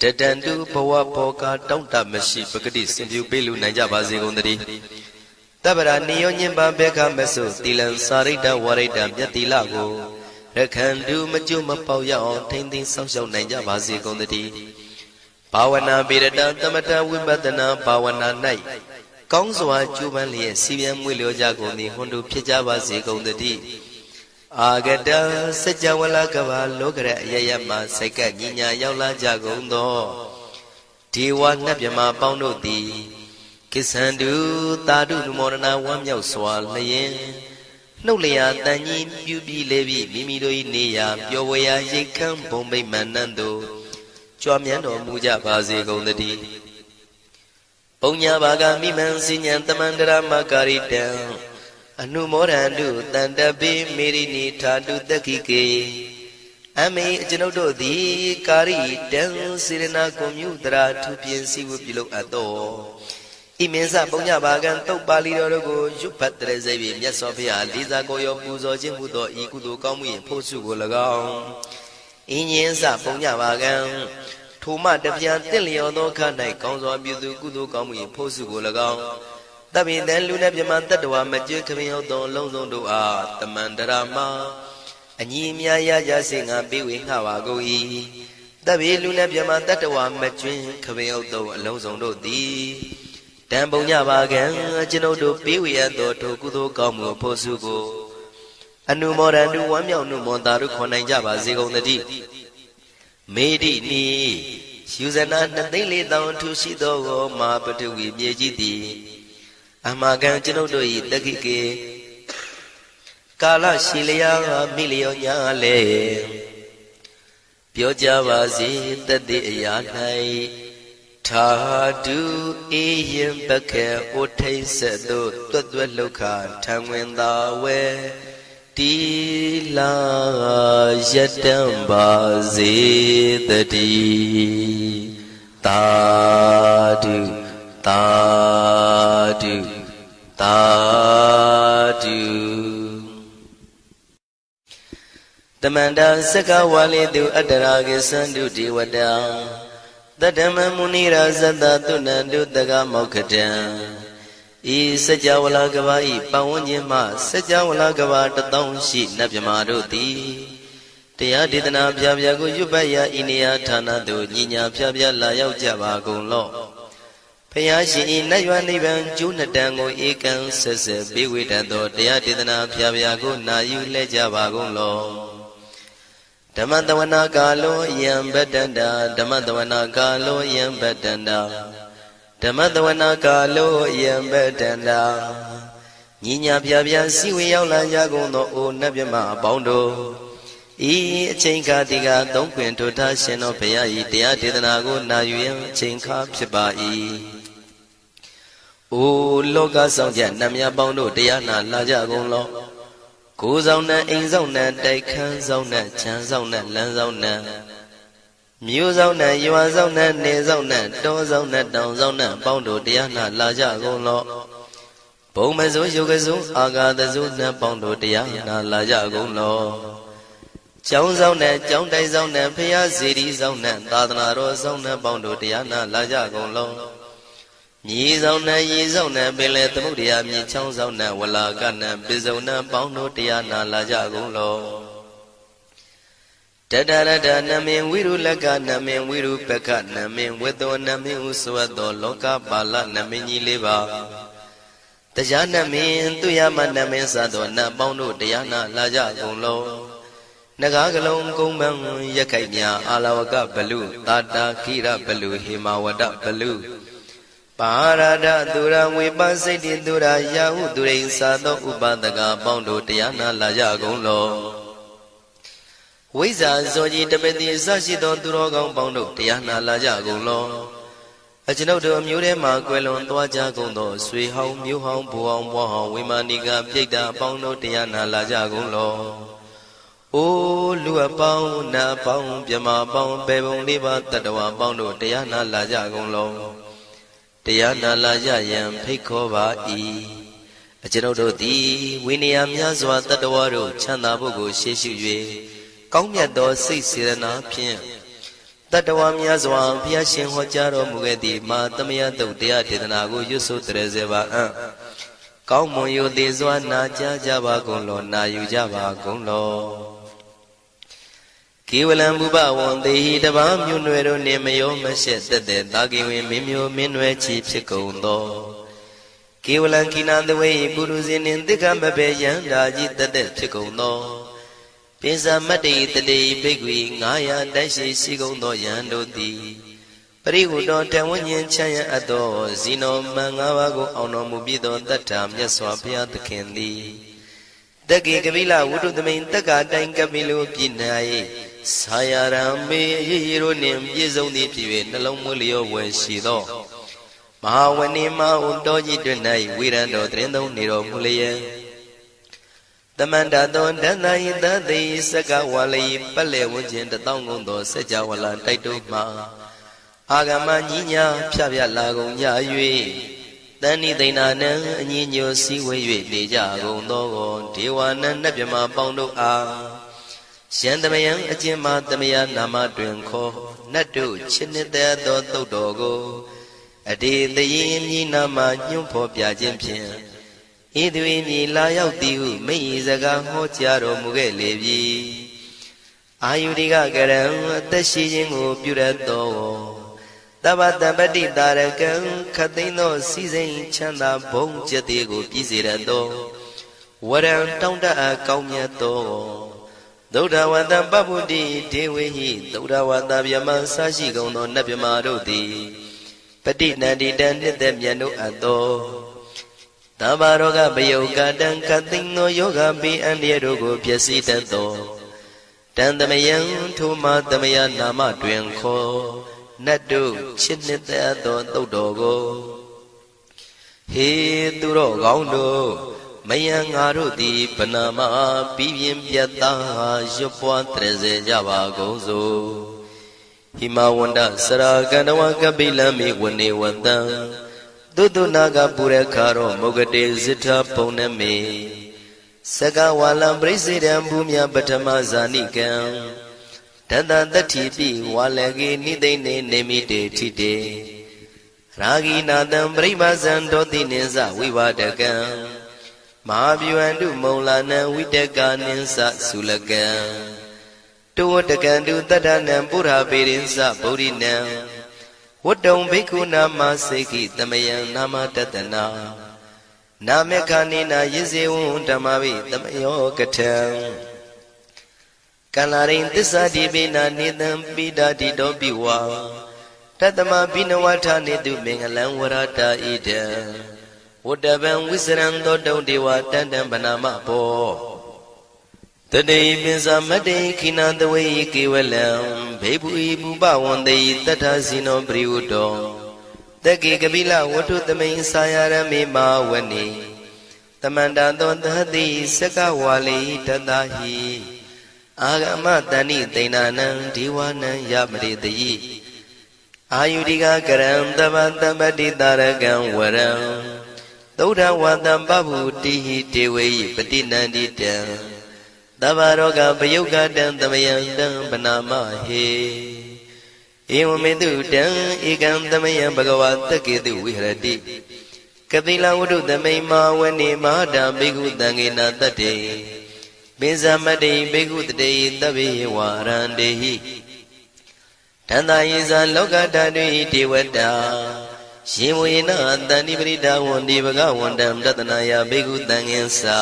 တတန္တုဘဝဘောကတောင့်တမရှိပဂတိစင်ပြုပေးလူနိုင်ကြပါစေကုန်သတည်းတပ္ပရာနိယောညင်ပဘေခမဆုသီလံစာရိတ္တဝရိတ္တမြတ်တိလကိုရခန္တုမကျွမပေါရအောင်ထိမ့်သိမ်းဆောင်ရှောက်နိုင်ကြပါစေကုန်သတည်းဘာဝနာပိရတသမထဝိပဿနာဘာဝနာ၌ကောင်းစွာကျူးပန်းလျက်စီပြန်မွေလျောကြကုန်သည်ဟွန်တုဖြစ်ကြပါစေကုန်သတည်းအာဂတစัจ java လကဘာလောကရအယယမစိတ်ကညီညာရောက်လာကြကုန်သောဒေဝနတ်မြမပေါင်းတို့သည်ကိစ္ဆန္တုသာဓုနုမောဒနာဝမ်းမြောက်စွာလျင်နှုတ်လျာတန်ကြီးပြုပြီးလေပြီးမိမိတို့၏နေရာပျော်ဝေရာရိတ်ခမ်းဘုံဗိမာန်နှံသို့ကြွမြန်းတော်မူကြပါစေကုန်သတည်းပုံညာဘာဂမိမံစဉ္ဉံတမန္တရမကာရိတံအနုမောဒန္တုတန္တပိမေရိနိထာတုတက္ခိကေအမေအကျွန်ုပ်တို့သည်ကာရိတံစေရနာကွန်မြူတရာထူပြင်းစီဝပြုလုပ်အပ်သောဣမင်းစပုံညဘာကံတုတ်ပါဠိတော်တို့ကိုရွတ်ဖတ်တဲ့စိတ်ဖြင့်မြတ်စွာဘုရားလေးစားကိုရောပူဇော်ခြင်းမှုသောဤကုသိုလ်ကောင်းမှု၏ဖို့စုကို၎င်းအင်းရင်စပုံညဘာကံထိုမှတပြန်တင့်လျော်သောခါ၌ကောင်းစွာပြုသူကုသိုလ်ကောင်းမှု၏ဖို့စုကို၎င်းတပိတံလူနဲ့ပြမတတ္တဝါမကျွေးခမင်းဟုတ်သောအလုံးစုံတို့အားတမန္တရာမအညီအမြရကြစေငါပေးဝေငှပါကုန်၏တပိလူနဲ့ပြမတတ္တဝါမကျွေးခမင်းဟုတ်သောအလုံးစုံတို့သည်တံပုံညပါကံကျွန်ုပ်တို့ပေးဝေရသောထိုကုသိုလ်ကောင်းမှုဖို့စုကိုအနုမောဒန္တုဝမ်းမြောက်နုမောတာတို့ခေါ်နိုင်ကြပါစေကုန်သတည်းမေတိနိယူဇနာ2,400,000ထူရှိသောမဟာပထဝီမြေကြီးသည်အမကံကျွန်ုပ်တို့၏တက္ခိကေကာလရှိလျာမိလျောညာလေပြောကြပါစေတတိအရာ၌ထာတုအေယံပခေဩထိတ်ဆက်သို့တွတ်တွတ်လောက်ခထံဝင်သာဝဲတီလာယတံပါစေတတိသာဓုသာဓုသာဓုတမန္တစကဝါလေတုအတ္တရာကိသန္တုဒေဝတံတတ္တမမုနိရာဇတသုဏန္တုတကမောက္ခတံဤစัจ java လကဘာဤပတ်ဝန်းကျင်မှစัจ java လကဘာ1000ရှိနတ်မြမာတို့သည်တရားဒေသနာပြပြကိုရွတ်ပတ်ရာဤနေရာဌာနသို့ညီညာပြပြလာရောက်ကြပါကုန်လော့ဘုရားရှင်ဤနတ်ရွာနိဗ္ဗာန်ကျိုးနှစ်တန်ကိုဧကံဆက်ဆက်ပေးဝေတတ်သောတရားဒေသနာပြပြကိုနာယူလဲကြပါကုန်လော့ဓမ္မတဝနာကာလောယံဗတ္တန္တာဓမ္မတဝနာကာလောယံဗတ္တန္တာဓမ္မတဝနာကာလောယံဗတ္တန္တာညီညာပြပြစီဝေရောက်လာကြကုန်သောအိုနတ်မြမအပေါင်းတို့ဤအချိန်ခါတိကသုံးခွင်ထိုထားရှင်တော်ဘုရားဤတရားဒေသနာကိုနာယူရန်အချိန်ခါဖြစ်ပါ၏အိုလောကဆောင်ကြနတ်မြတ်ပေါင်းတို့တရားနာလာကြကုန်လောကိုယ်ဆောင်နဲ့အိမ်ဆောင်နဲ့တိုက်ခန်းဆောင်နဲ့ခြံဆောင်နဲ့လမ်းဆောင်နဲ့မြို့ဆောင်နဲ့ရွာဆောင်နဲ့နေဆောင်နဲ့တောဆောင်နဲ့တောင်ဆောင်နဲ့ပေါင်းတို့တရားနာလာကြကုန်လောဘုံမစိုးယုတ်ကစိုးအာဂါသစိုးနဲ့ပေါင်းတို့တရားနာလာကြကုန်လောကျောင်းဆောင်နဲ့ကျောင်းတိုက်ဆောင်နဲ့ဖျားစီရီဆောင်နဲ့သာသနာတော်ဆောင်နဲ့ပေါင်းတို့တရားနာလာကြကုန်လောမြေဆောင်နဲ့ရေဆောင်နဲ့ပင်လေသမုဒ္ဒရာမြေချောင်းဆောင်နဲ့ဝလာကနဲ့ပိစုံနဲ့ပေါင်းတို့တရားနာလာကြကုန်လောတတရတနမင်ဝိရုလကနမင်ဝိရုပကနမင်ဝေသောနမင်ဥစွတ်သောလောကပါဠနမင်ကြီးလေးပါတရားနမင်သူရမနမင်စသောနတ်ပေါင်းတို့တရားနာလာကြကုန်လောနဂါကလုံးကုံပန်းရက်ခိုက်မြအာလဝကဘလူတာတာခိရဘလူဟေမဝဒဘလူပါရဒသူရဝေပစိတ်တိသူရယာဟုသူရိန်သာသောဥပဒကပေါင်းတို့တရားနာလာကြကုန်လောဝိဇ္ဇာဇောကြီးတပတိအစရှိသောသူတော်ကောင်းပေါင်းတို့တရားနာလာကြကုန်လောအကျွန်ုပ်တို့အမျိုးထဲမှကွယ်လွန်သွားကြကုန်သောဆွေဟောင်းမျိုးဟောင်းဘိုးဟောင်းဘွားဟောင်းဝိမာနိကပြိတ္တာပေါင်းတို့တရားနာလာကြကုန်လော အိုးလူအပေါင်းနတ်အပေါင်းမြမအပေါင်းပေပုံလေးပါတတ္တဝါပေါင်းတို့တရားနာလာကြကုန်လုံးတရားနာလာကြရန်ဖိတ်ခေါ်ပါ၏အကျွန်ုပ်တို့သည်ဝိနည်းများစွာတတ္တဝါတို့ချမ်းသာဖို့ကိုရှေ့ရှု၍ကောင်းမြတ်သောစိတ်စေတနာဖြင့်တတ္တဝါများစွာဘုရားရှင်ဟောကြားတော်မူခဲ့သည့်မဟာသမယတုတ်တရားဒေသနာကိုရွတ်ဆိုတရစေပါအံ့ကောင်းမွန်ရိုသေစွာနာကြားကြပါကုန်လောနာယူကြပါကုန်လောကေဝလံဘုဘဝံတေဟိတဘာမြို့နွယ်တို့နှင့်မယောမရှက်သက်သက်သာကိဝင်မင်းမျိုးမင်းနွယ်ချီဖြစ်ကုန်သောကေဝလံကိနာတဝေပုရုဇဉ်နှင့်တိက္ခမဘေယံဓာကြီးသက်သက်ဖြစ်ကုန်သောပိစမတ္တိတတိဘိက္ခွေ900တိုက်ရှိကုန်သောယံတို့သည်ပရိဟုတောတဝဉ္ဉ္ချမ်းရအပ်သောဇီနောမံ5ပါးကိုအောင်တော်မူပြီးသောတတ္ထာမြတ်စွာဘုရားသခင်သည်တက္ကေကပိလဝုဒ္ဓသမိန်တက္ကတိုင်ကပိလုပြည်၌ဆာယရံမေရေရိုနှင့်ပြည့်စုံသည်ဖြစ်၍နှလုံးမွေးလျောဝယ်ရှိသောမဟာဝဏိမဟုတောကြီးတွင်၌ဝိရံတော်တရင်သုံးနေတော်မူလျက်တမန္တသောဒန္တယိတသိစကဝါလိပတ်လေဝဉ္ခြင်း1000ကုန်သောစัจ java လာတိုက်တို့မှအာဂမညီညာဖြပြလာကုန်ကြ၍တဏိသိဏနံအညီညွတ်စည်းဝေး၍နေကြကုန်သောဒေဝနံနတ်မြမပေါင်းတို့အားရှန္တမယံအကျဉ်းမသမယနာမတွင်ခေါ်နတ်တို့ချစ်နှစ်သက်သောသုတ်တော်ကိုအတေတရင်မြည်နာမညွှန်းဖော်ပြခြင်းဖြင့်ဤသူ၏မြည်လာရောက်သည်ဟုမိ၏စကားဟောကြားတော်မူခဲ့လေပြီအာယုရိကကရံအသက်ရှိခြင်းကိုပြုရသောတဗ္ဗတပတိတာရကံခတ်သိမ်းသောစီစိန်ချမ်းသာဘုံကျက်သေးကိုပြည့်စေရသောဝရံတောင်းတအပ်ကောင်းမြတ်သောသုဒ္ဓဝတ္တပပုတ္တိဒေဝေဟိသုဒ္ဓဝတ္တဗျမဆာရှိကုန်သောနတ်ဗျမတို့သည်ပဋိနန္တိတံနှစ်သက်မြတ်တို့အပ်သောသဗ္ဗရောဂပယုကတံခတ်သိမ်းသောယောဂပိအန္တရာတို့ကိုပျက်စီးတတ်သောတံသမယံထိုမသမယနာမတွင်ခေါ်နတ်တို့ချစ်နှစ်သက်သောသုတ်တော်ကိုဟေသူတော်ကောင်းတို့မယံငါတို့သည်ဗနာမပြီးပြင်းပြတ်သားရွတ်ပွားတရစေကြပါကုန်စို့ဟိမဝန္တစရာကန္တဝကပိလမိဝနေဝတံသုတ္တနာကပုရခါရောမုဂတေဇိထဘုံနမေစကဝါလံပရိစေတံဘူမြပထမဇာနိကံတတတတ္ထိပိဝါလကေနိသိနေနေမိတေထိတေရာဂိနာတံပရိမဇံဒောတိနိသဝိဝါဒကံမဟာဗျဝန္တုမုံလာနံဝိတကနိသသုလကံတောဝတကံတုတတ္ထနံပုရာပေရိသဗုဒ္ဓိနံဝတ္တုံဘိက္ခုနာမစေခိတမယံနာမတတနာနာမေခာနိနာယဇေဝံဓမ္မဝိတမယောကထံကန္လာရိသစ္စာတိပိနာနေတံပိဒာတိတောပိဝါတတမဘိနဝထာနေတုမင်္ဂလံဝရတာဣဒံဝတ္တဗံဝိစရံသောတုံဒေဝတန္တံဗနာမဘောတတေပိစမတ္တေခိနာတဝေကေဝလံဘေဘူဤဘူပဝန္တေတတ္ထဇိနောပရိဝတ္တောတက္ကေကပိလဝတ္ထုသမိန်စာယရမေမာဝနေတမန္တသောသတိစကဝါလိတတဟိအာဂမတဏိသိဏနံဒေဝနံယမရိတိအာယုရိကကရံတဗ္ဗတပ္တိတာရကံဝရံသုဒ္ဓဝတ္တပဗုတိဟိတေဝေယပတိနန္တိတံသဗ္ဗရောဂပယုကတံသမယံတံဗနာမဟေဧဝမေတုတံဧကံသမယံဘဂဝါတက္ကေတုဝိဟရတိကပိလဝတ္ထုသမိန်မာဝနေမဟာတံဘိက္ခုတံဃေနတတ္တေပိဇမတ္တိဘိက္ခုတတေသဗ္ဗေဝါရန္တေဟိတန္တယေဇလောကဓာတုဟိဒေဝတာယေဝေနတန္တိပရိဒါဝန္တိဘဂဝန္တံတတနာယဘိက္ခုတံဃင်္စာ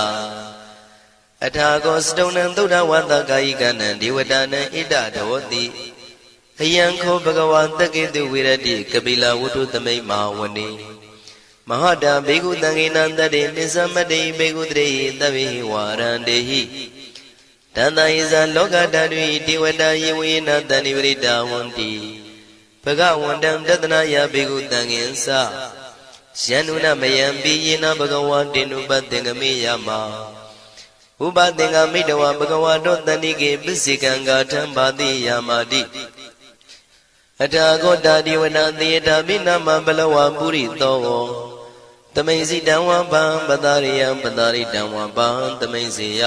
အထာကောစတုံနံသုဒ္ဓဝတ္တကာယိကနံဒေဝတာနံဣဒဒောတိအယံခောဘဂဝါတက္ကေတုဝိရတိကပိလဝတ္ထုသမိန်မာဝနေမဟာတံဘိက္ခုတံဃေနတတ္တေပိစမတ္တိဘိက္ခုတရေသဗ္ဗေဝါရန္တေဟိတန္တယေဇလောကဓာတုဟိဒေဝတာယေဝေနတန္တိပရိဒါဝန္တိဘဂဝန္တံတတနာယဘိက္ခုတံဃင်္စာယန္နုနမယံပိယေနဘဂဝါတေနုပတ္တေငမေယမ ဥပသင်္ဃမိတဝဘဂဝါတောတဏိကေပစ္စေကံဂါထံဘာတိယာမာတိအထာဂောတာဒီဝနာသေတာပိနမဘလဝပုရိသောတမိန်စီတံဝပံပတာရိယံပတာရိတံဝပံတမိန်စီယ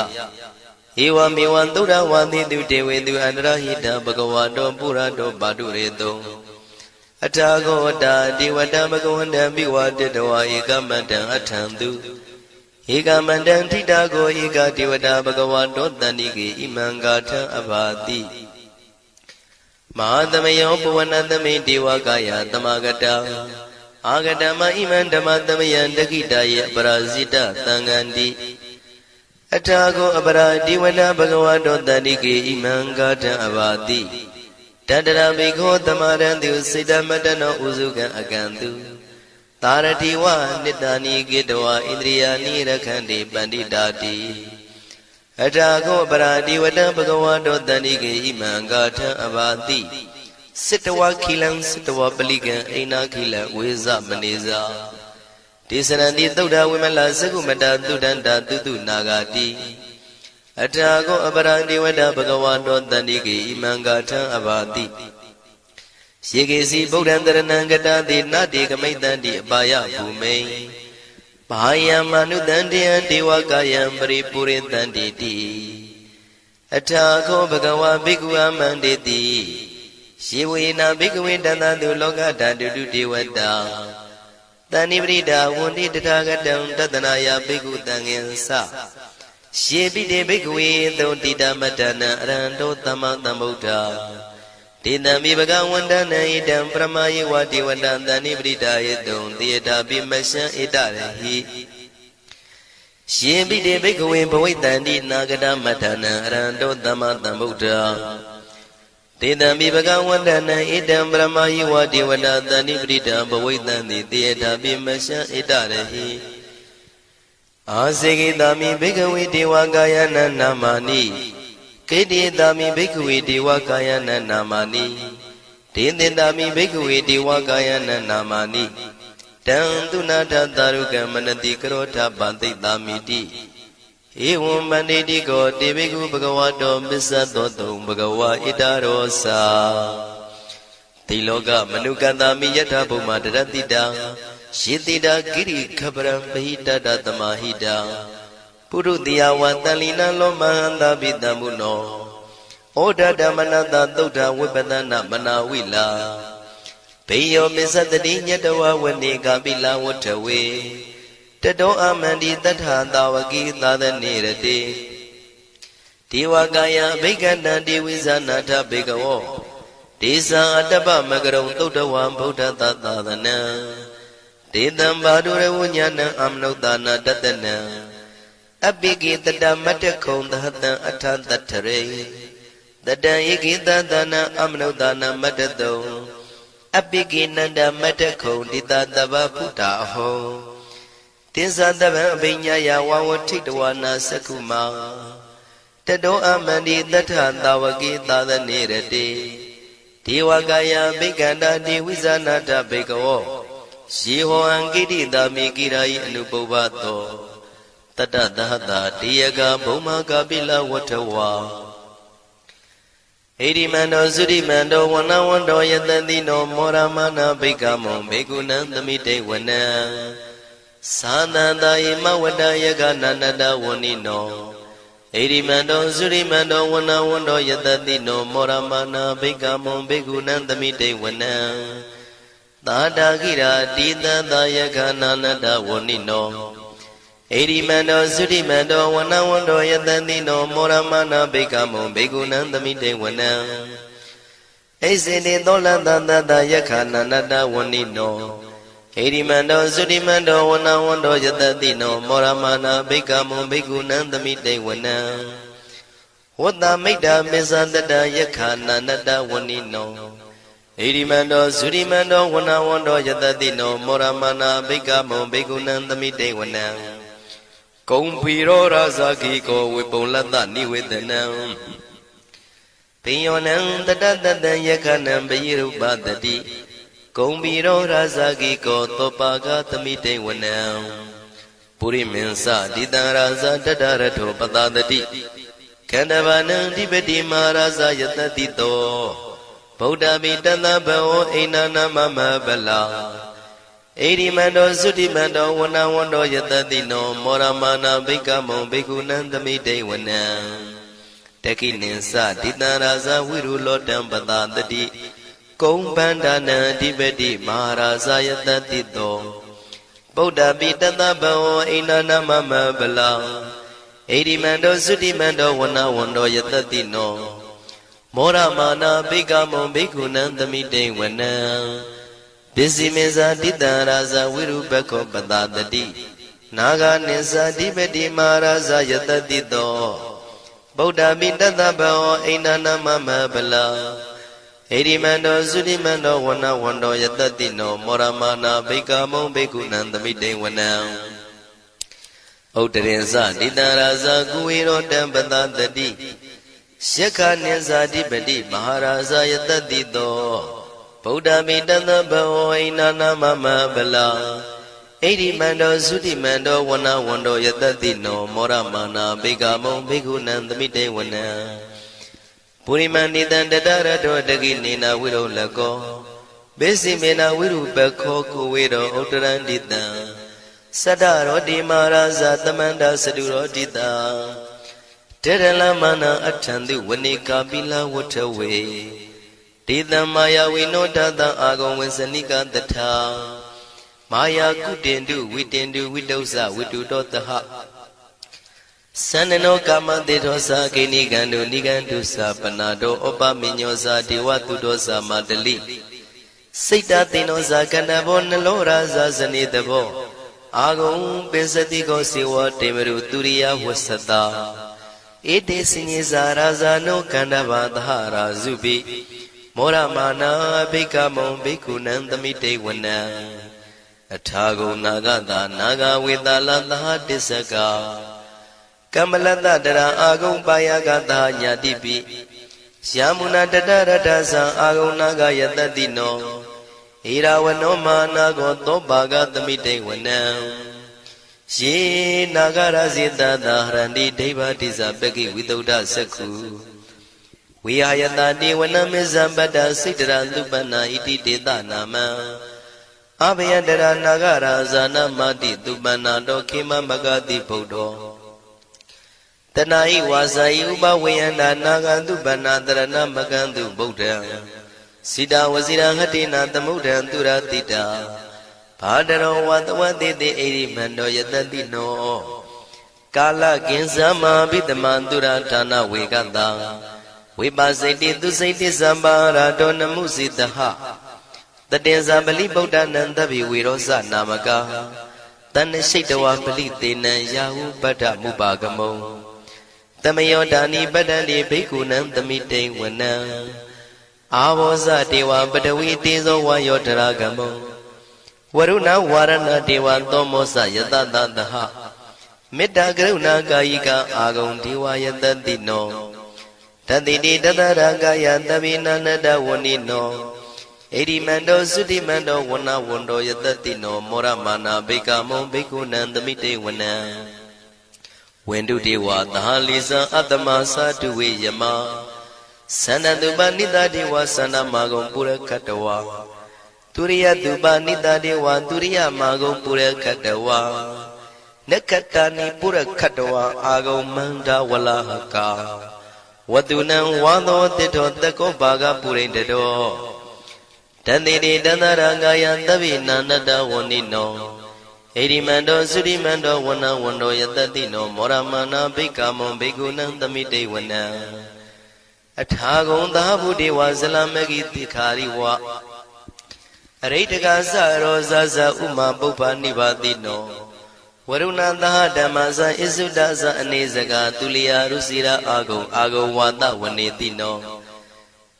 ဧဝမေဝံသုဒ္ဓဝါတိတုတေဝေတုအန္တရဟိတဘဂဝါတောပုရတောပါတုရေတောအထာဂောတာဒီဝတံဘဂဝန္တံပိဝါတတဝါဧကမတံအထံတုဧကမတံထိတာကိုဧကတိဝတဘဂဝါတောတဏိကေဣမံဂါထံအဘာတိမဟာသမယောပဝနသမိဒေဝကာယသမဂတံအာဂတမဣမံဓမ္မသမယံတခိတယေအပရာဇိတသံဃန္တိအထာကိုအပရာဒီဝနဘဂဝါတောတဏိကေဣမံဂါထံအဘာတိတတရဘိခောသမရံတုစေတမတနောဥစုကံအကံတုသာရတိဝနိတ္တာနိကေတဝဣန္ဒြိယာနိရခန္တိပန္တိတာတိအထာကိုပရာဒီဝတံဘဂဝါတောတဏိကေဣမံဂါထံအဘာတိစိတဝခိလံစိတဝပလိကံအိနာခိလံဝေဇမနေဇာဒေသရဏိသုဒ္ဓဝိမလသကုမတသုဒ္ဓန္တာတုတုနာဂတိအထာကိုအပရာဒီဝတဘဂဝါတောတဏိကေဣမံဂါထံအဘာတိယေကေစီဗုဒ္ဓံတရဏံကတတိနတေကမိတံတိအပါယဘူမိန်ဘာယံမနုတံတယံဒေဝကာယံပရိပုရိတံတိတိအထာခောဘဂဝါဘိက္ခုအမန္တေတိယေဝေနာဘိက္ခဝေတန္တတုလောကဓာတုတုဒေဝတာတဏိပရိဒာဝန္တိတထာဂတံတတနာယဘိက္ခုတံငင်္စယေပိတေဘိက္ခဝေသုတိတမတ္တနံအရဟံတောသမ္မာသမ္ဗုဒ္ဓဒေတံမိဘဂဝန္တနံဣတံပရမယေဝတိဝတံတဏိပရိဒာယေတုံသေတာပိမရှံဣတရဟိယေပိတေဘိက္ခဝေဘဝိတံတိနာဂတမတ္တနံအရဟံတောသမ္မာသမ္ဗုဒ္ဓတေတံမိဘဂဝန္တနံဣတံပရမယေဝတိဝတံတဏိပရိဒာဘဝိတံတိသေတာပိမရှံဣတရဟိအာစေကိတာမိဘိက္ခဝေဒေဝကာယနံနာမာနိကေတိတာမိဘိက္ခဝေဒေဝကာယနံနာမာနိဒေသင်တာမိဘိက္ခဝေဒေဝကာယနံနာမာနိတံသူနာထသာရုကံမနတိကရောထပန္တိတာမိတိဧဝံမန္တိတိကောတေဘိက္ခုဘဂဝါတောပစ္စသောတုံဘဂဝါဣတရောစာတိလောကမနုကတမိယထဘုမတရတိတာယေတိတာကိရိခပရံပဟိတတသမာဟိတာပုရုတိယဝတန်လီနံလောမဟန္တာပိတံမုနောဩဒဓမ္မနတသုဒ္ဓဝိပဒနာမနာဝိလာဘေယောမစ္စတတိညတဝဝနေကာပိလဝထဝေတတောအမန္တိတထသာဝကိသာသနေရတိဒေဝကာယဘိက္ခဏံဒေဝိဇာနာထဘေကဝောဒေဇာအတ္တပမကရုံသုဒ္ဓဝံဗုဒ္ဓသာသနံဒေတံဘာဒုရဝဉာဏံအမနုဿာနာတတနံအပိကိတတမတ္တခုံသဟတံအထတထရေတတံဧကိတသနာအမနုဿာနာမတ္တတုံအပိကိနန္ဒမတ္တခုံတိတတဗ္ဗဗုဒ္ဓအဟောတင်္ဇာတဗံအဘိညာယဝဝထိတဝနာသက္ခုမာတတောအမန္တိတထသာဝကိသာသနေရတိဒေဝကာယဘိက္ခန္တာဒေဝိဇာနာထဘေကဝောယေဟောအံကိတိတာမိကိရာယိအနုပုဗ္ဗသောတတသဟတာတေယကဘုံမကာပိလဝထဝါဣရိမန္တောသုရိမန္တောဝနဝန္တောယတတိနောမောရမနာဘိက္ခမောဘေကုဏံသမိတေဝနံသာသန္တာယမဝတ္တယကနန္တဝဏိနောဣရိမန္တောသုရိမန္တောဝနဝန္တောယတတိနောမောရမနာဘိက္ခမောဘေကုဏံသမိတေဝနံသာတာကိရာတိတံသာယကနန္တဝဏိနောဣရိမန္တောသုရိမန္တောဝနဝန္တောယတတိနောမောရမနာဘိက္ခမောဘေကုဏံသမိတေဝနံဣစေတိသောလတတတယခနန္တဝဏိနောဣရိမန္တောသုရိမန္တောဝနဝန္တောယတတိနောမောရမနာဘိက္ခမောဘေကုဏံသမိတေဝနံဝတ္တမိတ္တာမေဇတတယခနန္တဝဏိနောဣရိမန္တောသုရိမန္တောဝနဝန္တောယတတိနောမောရမနာဘိက္ခမောဘေကုဏံသမိတေဝနံကုံဖီရောရာဇာခိကောဝေပုံလတ္တနိဝေဒနံပိယောနံတတတတံယခနံပယိရုပတတိကုံဖီရောရာဇာခိကောသောပါကသမိတေဝနံ ပုရိမင်းစဒီတံရာဇတတရထောပတာတတိခန္ဓဘာနံဓိပတိမဟာရာဇယတတိတောဗုဒ္ဓမိတသဗဝောအိနာနာမမဗလာဣရိမန္တောသုတိမန္တောဝနဝန္တောယတတိနောမောရမနာဘိက္ခမုံဘိက္ခုနံသမိတေဝနံတခိနိသဒီတံရာဇဝိရုလောတံပတာတတိကုံဗန္ဒနာအဓိပတိမဟာရာဇယတတိတောဗုဒ္ဓပိတသဗဝောအိနာနာမမဗလာဣရိမန္တောသုတိမန္တောဝနဝန္တောယတတိနောမောရမာနာဘိက္ခမုံဘိက္ခုနံသမိတေဝနံပစ္စည်းမေဇာတိတံရာဇဝိရုပခောပတာတတိနာဂနိသဓိပတိမဟာရာဇယတတိတောဗုဒ္ဓပိတသဗဝောအိနာနာမမဗလာဣရိမန္တောသုတိမန္တောဝနဝန္တောယတတိနောမောရမာနာဘိက္ခမုံဘိက္ခုနံသမိတေဝနံဥတ္တရင်စတိတံရာဇကုဝေရောတံပတာတတိယက္ခနိသဓိပတိမဟာရာဇယတတိတောဗုဒ္ဓမိတသဗဝောအိနာနာမမဗလာဣရိမန္တောသုတိမန္တောဝနဝန္တောယတတိနောမောရမာနာဘိက္ခမုံဘိက္ခုနံသမိတေဝနံပုရိမန္တိတံတတရတောတကိနေနာဝိရုလကောဘေစီမေနာဝိရုပခောကိုဝေရောဥတ္တရန္တိတံသတ္တရောတိမဟာရာဇသမန္တစတုရောတိတံတေရလမနာအထံတုဝနေကာပိလဝထဝေတေတံမာယာဝိနောတတံအာဂုံဝေစနိကတထာမာယာကုတင်တုဝိတင်တုဝိတုဇဝိတုတောတဟသန္နနောကာမတေသောသာကိနိကံတုနိကံတုသာပနာတောဩပမိညောသာဒေဝတုတောသာမတလိစိတ်တသိနောသာကဏဘောနလောရာဇာဇနေတဘောအာဂုံပိစတိကောစေဝတေမရုသူရိယဝဆတာဧတေစညေဇာရာဇာနောကန္တဘာသဟရာဇုပိမောရမာနာဘိက္ခမုံဘိက္ခုနံသမိတေဝနံအထာဂုံနာဂတာနာဂဝေတာလသဟတစ္စကာကမ္မလတတရာအာဂုံပါယကတာညာတိပိယမုနာတတရတ္ထသံအာဂုံနာဂယတတိနောဣရာဝနောမာနာကောသောပါကသမိတေဝနံယေနာဂရဇိတတာဟရန္တိဒိဗ္ဗတိဇပကိဝိတုဒ္ဓစက္ခုဝိဟာယတတိဝနမေဇံပတ္တစိတ္တရသုပနာဣတိတေတနာမံအဘယတရနာဂရာဇာနမတိသုပနာတောခေမမဂတိဗုဒ္ဓောတဏှာဤဝါစာဤဥပဝေယန္တာနာဂံသုပနာတရဏမကံတုဗုဒ္ဓံစိတဝစီရဟတိနာသမုဒ္ဒံသူရတိတာဘာတရောဝတဝတိတိဣရိမန္တောယတတိနောကာလကင်္စမဘိတမံသူရဌာနဝေကတံဝိပါစိတိသူစိတိသံပါရာတောနမှုစိတဟတတေဇာပလိဗုဒ္ဓနံသဗ္ဗေဝေရောဇနာမကာတဏ္ဏရှိတဝပလိတေနံယာဟုပတ္ထမုပါကမုံတမယောဒါနိပတ္တန္တိဘိက္ခုနံသမိတေဝနံအာဘောဇတေဝပတဝီတေဇောဝါယောတရာကမုံဝရုဏဝါရဏတေဝသောမောဇယတတသဟမေတ္တာကရုဏာကာယိကအာဂုံဒေဝယတတိနောတတိတိတတရကာယသဗ္ဗေနန္တဝဏိနောဣရိမန္တောသုတိမန္တောဝနဝန္တောယတတိနောမောရမာနာဘိက္ခမုံဘိက္ခုနံသမိတေဝနံဝန္တုတေဝသဟလိဇံအတ္တမသာတုဝေယမသန္တတုပနိတတေဝသန္တမာဂုံပုရခတဝါទុរិយទុបនិតាទេវទុរិយមាဂုံပုရခတဝါနက္ခတာနိပုရခတဝါအာဂုံမန္တဝလဟကာဝတုနံဝါသောတိတောတကောဘာဂပုရိတတောတန္တိတိတန္တရကာယသဗ္ဗေနန္တဝဏိနောဣရိမန္တောသုရိမန္တောဝနဝန္တောယတတိနောမောရမနာဘိက္ခမုံဘိက္ခုနံသမိတေဝနံအထာဂုံသာဗုဒေဝဇလမဂိတိခာရိဝအရိတကသရောဇဇဥမာပုပ္ပနိဗ္ဗာတိနောဝရုဏသဟဓမ္မဇဣစုဒဇအနေစကာသူလျာရုစီရာအာဂုံအာဂုံဝါဒဝနေတိနော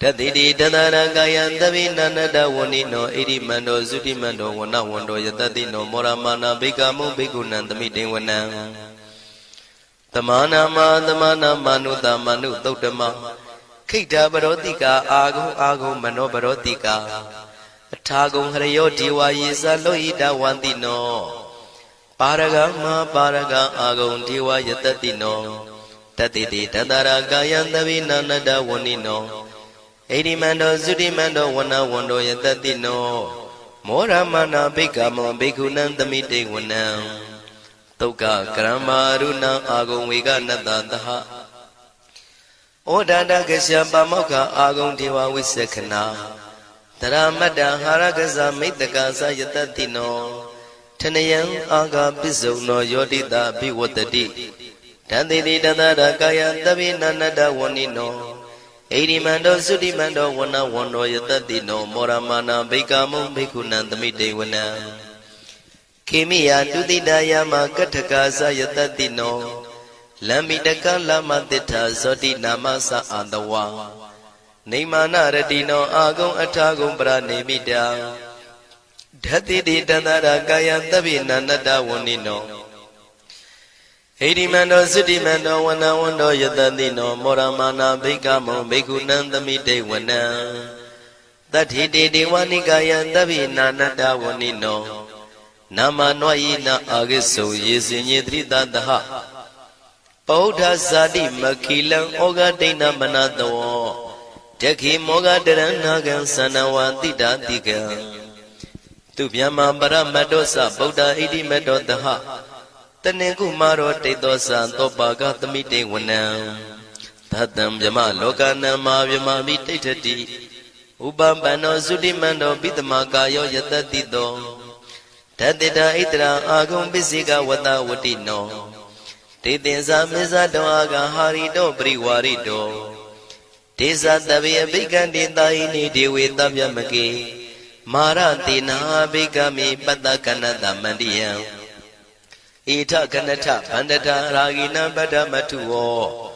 တတိတိတတရကာယသဗ္ဗေနန္တဝဏိနောဣရိမန္တောသုတိမန္တောဝနဝန္တောယတတိနောမောရမာနာဘိက္ခမုံဘိက္ခုနံသမိတေဝနံသမာနာမသမနာမနုတမနုသုတ်တမခိတ္တပရောတိကာအာဂုံအာဂုံမနောပရောတိကာအထာဂုံဟရယောဒီဝါယေဇလောဟိတဝန္တိနော Paragama Paraga Agong Diwa Yatatino Tatiti Tatara Gayan Davina Nada Wanino Edimando Zudimando Wana Wando Yatatino Mora Mana Bikamo Bikunan the meeting Wanam Toka Krama Runa Agong Wiga Nadaha Oda Dagasya Bamoka Agong Diwa Wisekana Taramada Haragaza Mitagasa Yatatino Tanayang Aga Bizuno Yodita Biwatadi Tandidi Dadara Kaya Davina Nada Wanino Edimando Sudimando Wana Wando Yatatino Moramana Bikamu Bikunan the Mide Wana Kimia Dudidayama Katakasa Yatatino Lamidaka Lama Dita Zodi Namasa Andawa Nimana Radino Agong Atagum Branimida Dhatidi Dadara Kaya Davina Nada Wanino Edimando Sudimando Wana Wando Yatatino Moramana Bikamu Bikunan the Mide Wana That he did Wanikaya Davina Nada Wanino Nama Noina Agiso Yesin Yedrida Pauda Zadi Makilang Oga Dina Manado Jaki Moga Deranagan Sanawanti Datiga Tubyama Baramadosa Pauda Idi Medodaha Taneku Maro Tedosa Topaga Tamite Wanam Tatam Jama Lokana Mavyama Vitati Ubambano Sudimando Bitamakayo Yatatido Tadida Itra Agum Bisiga Wata Watino Titinsa Misado Aga Harido Briwarido Tisa Tabi Bigandi Taini Diwi Tabyamaki Maratina Bigami Patakanada Mandiam Ita Kanata Pandata Ragina Badamatuo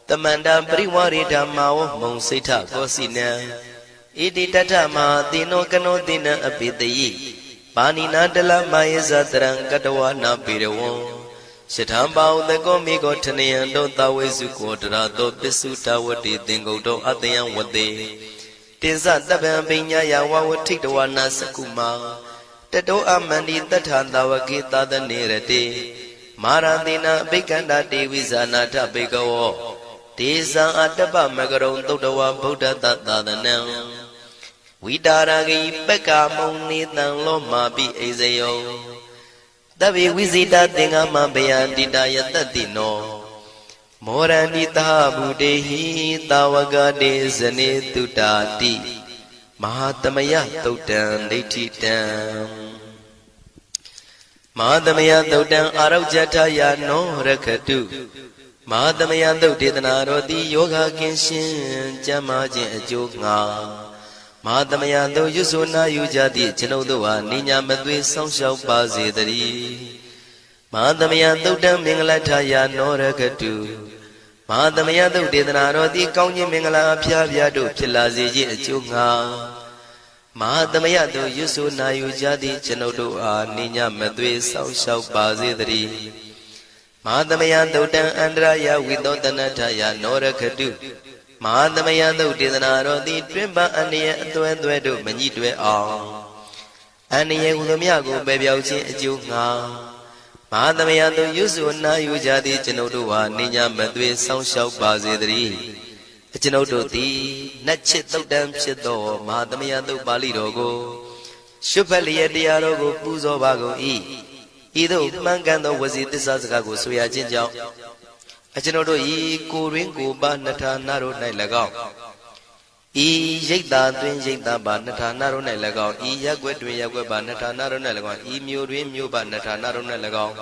Tamanda Briwarida Mao Monsita Gosina Idi Tatama Dino Kanodina Abitayi Panina de la Maesa Trankatawana Pirawo Sitambao the Gomigo Taniando Tawesu Quadrado Pisuta Wati Dingodo Atayan Wade Tinsa Tababinya Yawa would take the one Sakuma Tato Amandi Tatanda Wakita the Nerate Marandina Bikanda Devisana Tabigo Tisa Ataba Magaron Totawa Buddha Tata the Nam Widaragi Beka Moni Tan Loma Bi Ezeo Davi Wizita Dingama Bayandida Yatatino Morandita Budehi Tawagade Zane Tutati Mahatamaya Totan Detitam Mahatamaya Totan Araujataya no Rakatu Mahatamaya Totanaro di Yoga Kenshin Jamajin Jogna Mahatamaya Yusuna Yujadi Chinodoa Nina Madwe Songshao Bazidari Mahatamaya Totan Mingalataya no Rakatu Mahatamaya Totanaro di Kauni Mingala Piaviado Pilazi Jogna Mahatamaya Yusuna Yujadi Chinodoa Nina Madwe Songshao Bazidari Mahatamaya Totan Andraya Widotanataya no Rakatu Mahatamaya Tidana the Trimba and the Duedo Manitwe all. And the Yagumiago baby Auchi Junga Mahatamaya Yusuna Yujadi Chinodua Nina Madwe Soundshao Bazidri Chinodo Ti Natchit Dam Chido Mahatamaya Bali Rogo Shupalia Diarogo Puzo Bago E. Either Mangando was it the Sazgago Suya Jinjao Achinodo E. Kuringu Banata Naro Nailagao E. Jigda Twin Jigda Banata Naro Nailagao E. Yagwetwi Yagwa Banata Naro Nalagon E. Murim Mu Banata Naro Nalagao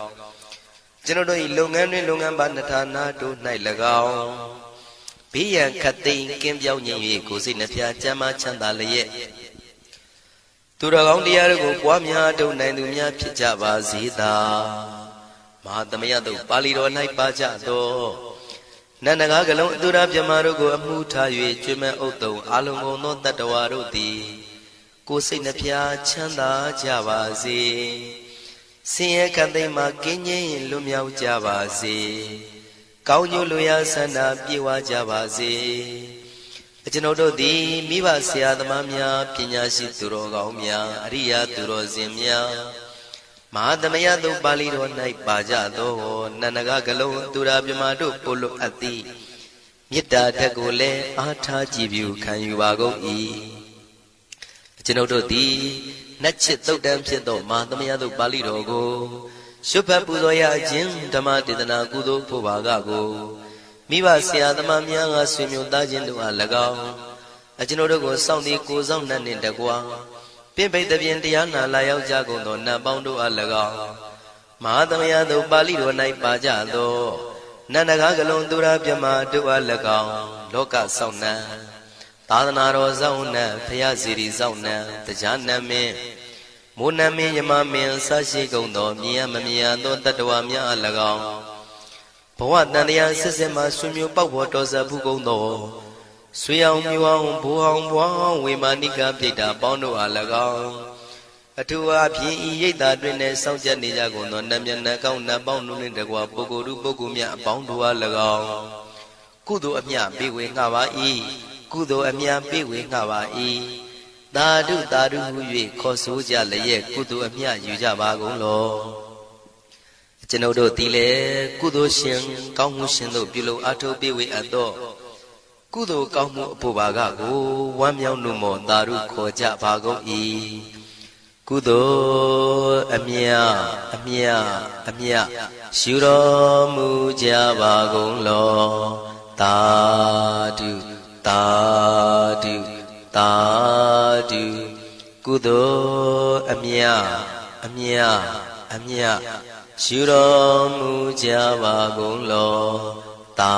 Chinodo E. Lungan Lungan Banata Nado Nailagao Pian Katin Kim Yao Yi Kusinapia Jama Chandalaye Turagong Diago Kwamia do Nandumia Pichava Zida Mahatamaya Paliro Naipaja do Nanagagalon Dura Yamarugo Amuta Yuma Oto Alongo no Tatawarudi Kusinapia Chanda Javazi Sia Kandema Kinye Lumiao Javazi Kaunyu Luya Sana Piwa Javazi Achinodo di Miva Sia the Mamia Pinyashi Turo Gaumia Ria Turo Zimia မဟာသမယတုပါဠိတော်၌ပါကြသောနန္ဒကကလုံးသူရာပြမတို့ပို့လို့အပ်သည်မေတ္တာဓာတ်ကိုလည်းအားထားကြည်ပြုခံယူပါကုန်၏ကျွန်ုပ်တို့သည်နတ်ချစ်သုတ်တံဖြစ်သောမဟာသမယတုပါဠိတော်ကိုရှုဖတ်ပူဇော်ရခြင်းဓမ္မဒေသနာကုသိုလ်ဖို့ပါကကိုမိဘဆရာသမားများကဆွေမျိုးသားချင်းတို့အား၎င်းကျွန်ုပ်တို့ကိုစောင့်တည်ကိုစောင့်နှံ့နှင့်တကွာပင်ပိတ်တပြင်တရားနာလာရောက်ကြကုန်သောနတ်ပေါင်းတို့အား၎င်းမဟာသမယတုပါဠိတော်၌ပါကြသောနန္ဒကကလုံးသူရာပြမတို့အား၎င်းလောကစောင့်နှံသာသနာတော်စောင့်နှံဖရာစီရီစောင့်နှံတရားနမင်းမိုးနမင်းယမမင်းဆရှိကုန်သောမြင်ရမမြင်ရသောတတ္တဝါများအား၎င်းဘဝတန်တရားစစ်စစ်မှဆွေမျိုးပေါက်ဖို့တော်စပ်ဘူးကုန်သောဆွေအောင်မျိုးအောင်ဘိုးအောင်ဘွားအောင်ဝေမာနိကပြိတ္တာပေါင်းတို့အား၎င်းအထူးအားဖြင့်ဤရိတ်တာတွင်နဲ့စောင့်ကြနေကြကုန်သောနတ်မြတ်နတ်ကောင်းနတ်ပေါင်းတို့နှင့်တကွာပုဂ္ဂိုလ်တို့ပုဂ္ဂိုလ်များအပေါင်းတို့အား၎င်းကုသိုလ်အမြပေးဝေငှပါ၏ကုသိုလ်အမြပေးဝေငှပါ၏သာဓုသာဓုဟု၍ခေါ်ဆိုကြလျက်ကုသိုလ်အမြယူကြပါကုန်လောကျွန်ုပ်တို့သည်လည်းကုသိုလ်ရှင်ကောင်းမှုရှင်တို့ပြုလို့အားထုတ်ပေးဝေအပ်သောကုသိုလ်ကောင်းမှုအဖို့ပါကကိုဝမ်းမြောက်နှုမောသာဓုခေါ်ကြပါကုန်၏ကုသိုလ်အမြအမြအမြရှုတော်မူကြပါကုန်လောသာဓုသာဓုသာဓုကုသိုလ်အမြအမြအမြရှုတော်မူကြပါကုန်လောသာ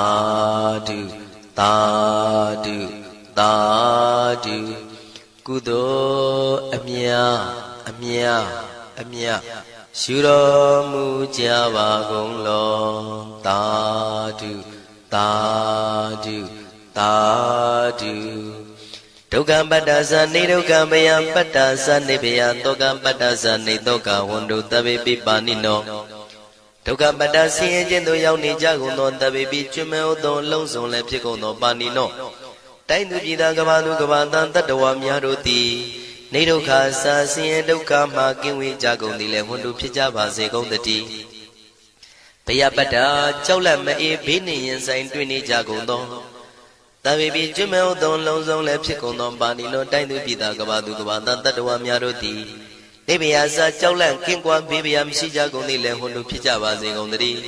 ဓုသာဓုသာဓုကုသိုလ်အမြအမြအမြရှုတော်မူကြပါကုန်လောသာဓုသာဓုသာဓုဒုက္ခပတ္တသနေဒုက္ခမယပတ္တသနေဘယတောကပတ္တသနေတောကဝန္တုတဗေပိပါဏိနောဒုက္ခပတ္တဆင်းရဲခြင်းတို့ရောက်နေကြကုန်သောတဗေပိကျွမဲဥသောလုံးစုံလည်းဖြစ်ကုန်သောပါဏိနောတိုင်းသူပြည်သားကဘာသူကဘာတန်တတ္တဝါများတို့သည်နေဒုက္ခစာဆင်းရဲဒုက္ခမှကင်းဝေးကြကုန်သည်လည်းဝန္တုဖြစ်ကြပါစေကုန်တည်းဘယပတ္တကြောက်လန့်မအေးဘေးနှင့်ရင်ဆိုင်တွေ့နေကြကုန်သောတဗေပိကျွမဲဥသောလုံးစုံလည်းဖြစ်ကုန်သောပါဏိနောတိုင်းသူပြည်သားကဘာသူကဘာတန်တတ္တဝါများတို့သည်နေဘယာစာကြောက်လန့်ကင်းကွာဘေးဘယာမရှိကြကုန်သည်လည်းဝန္တုဖြစ်ကြပါစေကုန်တည်း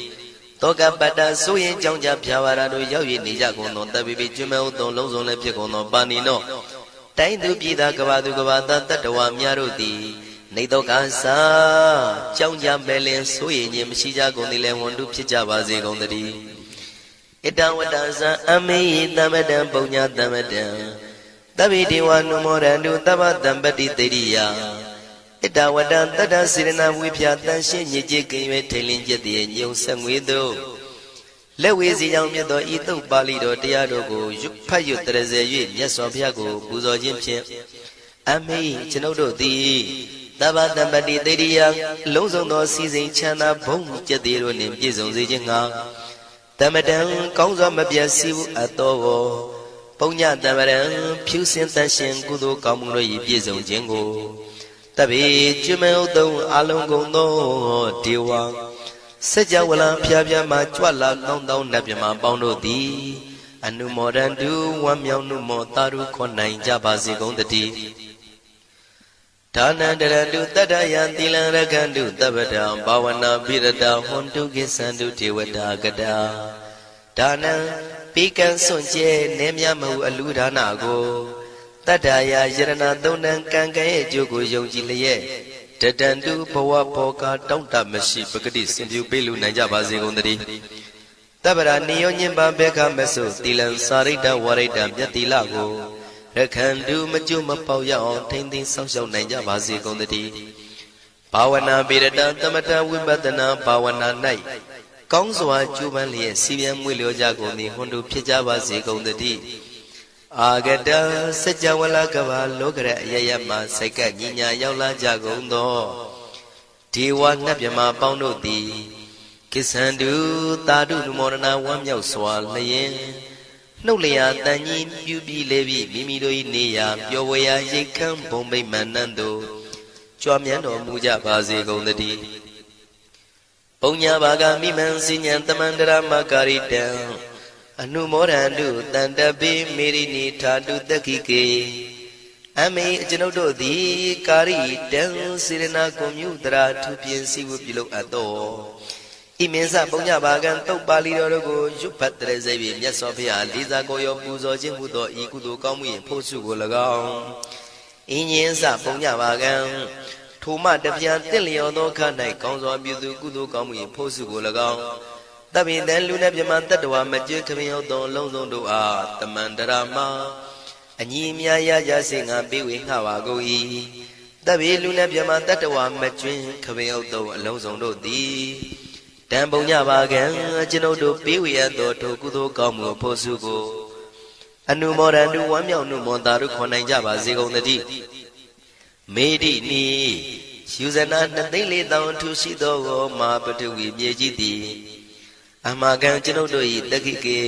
တောကပတ္တဆိုရင်ကြောင့်ကြဖြာပါရာတို့ရောက်ရနေကြကုန်သောတဗေပိကျွမဲဥသောလုံးစုံလည်းဖြစ်ကုန်သောပါဏိနောတိုင်းသူပြည်သားကဘာသူကဘာတန်တတ္တဝါများတို့သည်နေတော့ကစားကြောင်းကြမဲ့လင်ဆိုရင်ခြင်းမရှိကြကုန်သည်လည်းဝန္တုဖြစ်ကြပါစေကုန်တည်းဣတံဝတ္တဇံအမေယတမ္ပတံပုညတမ္ပတံသဗ္ဗေဒေဝနုမောရန္တုသဗ္ဗတံပတိတေရိယဣတဝတ္တတတ္တစေရဏဝိဖြာတန်ရှင်းညစ်ကြေးကင်၍ထိန်လင်းကျက်တည်းညုံဆက်ငွေတို့လက်ဝေစီကြောင့်မြတ်သောဤသုတ်ပါဠိတော်တရားတို့ကိုဖတ်ရွတ်တရစေ၍မြတ်စွာဘုရားကိုပူဇော်ခြင်းဖြင့်အမေကျွန်ုပ်တို့သည်သဗ္ဗတံပတိတေရိယလုံးစုံသောစီစဉ်ချမ်းသာဘုံကျက်တည်းတို့နှင့်ပြည့်စုံစေခြင်းငှာတမတံကောင်းစွာမပြတ်စည်းဘူးအပ်သောပုညတမရံဖြူစင်တန်ရှင်ကုသိုလ်ကောင်းမှုတို့၏ပြည့်စုံခြင်းကိုတဗေကျွမဲဥသုံးအလုံးကုန်သောဒေဝစัจ java လံဖျားဖျားမှကြွလာကောင်းသောနတ်မြမပေါင်းတို့သည်အနုမောဒန္တုဝမ်းမြောက်နှုမောတာရုခွန်နိုင်ကြပါစေကုန်တည်းဒါနန္တရတုတတ္တယံသီလံရခန္တုတပ္ပတံဘာဝနာပိရတဟွန်တုကိသန္တုဒေဝတာကတာဒါနံပိကံစွန့်ကျဲနေမြမဟုအလူဒါနကိုတတ္တယာယရဏသုံးတန်ကံကံရဲ့အကျိုးကိုယုံကြည်လျက်တတန္တုဘဝဘောကတောင့်တမရှိပဂတိစင်ပြုပေးလူနိုင်ကြပါစေကုန်တည်းတပ္ပရာနိယောညင်ပဘေခမဆုသီလံစာရိတ္တဝရိတ္တမြတ်တိလကိုရခန္တုမကျွမပေါရအောင်ထိမ့်သိမ်းဆောက်ရှောက်နိုင်ကြပါစေကုန်တည်းဘာဝနာပိရတသမထဝိပဿနာဘာဝနာ၌ကောင်းစွာကျူးပန်းလျက်စီပြန်မွေလျောကြကုန်သည်ဟွန်တုဖြစ်ကြပါစေကုန်တည်းအာဂတစัจ java လကဘာလောကရအယယမစိတ်ကညညာရောက်လာကြကုန်သောဒေဝနတ်မြမပေါင်းတို့သည်ကိသန္တုသာဓုနုမောဒနာဝမ်းမြောက်စွာလျင်နှုတ်လျာတန်ကြီးပြုပြီးလေပြီးမိမိတို့၏နေရာပျော်ဝေရာရိတ်ခမ်းဘုံမိတ်မန္တန်တို့ ကြွားမြန်းတော်မူကြပါစေကုန်သတည်းပုံညာဘာကမိမံစဉ္ဉံတမန္တရမကာရိတံအနုမောဒန္တုတန္တပိမေရိနိထာတုတက္ခိကေအမေကျွန်ုပ်တို့သည်ကာရိတံစေရနာကွန်မြူတရာထူပြင်းစီဝပြုလုပ်အပ်တော်ဣမင်းစပုံညဘာကံတုတ်ပါဠိတော်တို့ကိုရွတ်ဖတ်တဲ့စိတ်ဖြင့်မြတ်စွာဘုရားလေးစားကိုရောပူဇော်ခြင်းမှုသောဤကုသိုလ်ကောင်းမှု၏ဖို့စုကို၎င်းအင်းရင်စပုံညဘာကံထိုမှတပြားတင့်လျော်သောခ၌ကောင်းစွာပြုသူကုသိုလ်ကောင်းမှု၏ဖို့စုကို၎င်းတပိတံလူနှင့်မြမတတ္တဝါမကျွခမရောက်သောလုံးစုံတို့အားတမန္တရာမအညီအမြရကြစေငါပေးဝေငှပါကုန်၏တပိလူနှင့်မြမတတ္တဝါမကျွခမရောက်သောအလုံးစုံတို့သည်တံပုံညပါကံကျွန်ုပ်တို့ပေးဝေရသောထိုကုသိုလ်ကောင်းမှုဖို့စုကိုအနုမောဒန္တုဝမ်းမြောက်နှုတ်မွန်သာတို့ခေါ်နိုင်ကြပါစေကုန်သတည်းမေတိနီယူဇနာ2,400,000ထူရှိသောမာပတဝီမြေကြီးသည်အမကံကျွန်ုပ်တို့၏တက္ခိကေ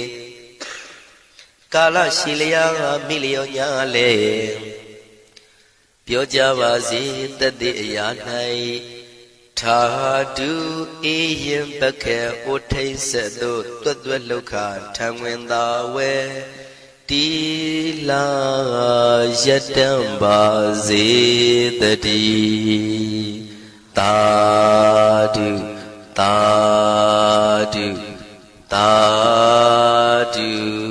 ကာလရှိလျာမိလျောညာလေပြောကြပါစေတသက်အရာ၌ထာတုအေယံပခေဩထိတ်ဆက်သို့တွတ်တွတ်လောက်ခထံဝင်သာဝဲတီလာယတံပါစေတည်းသာဓုသာဓုသာဓု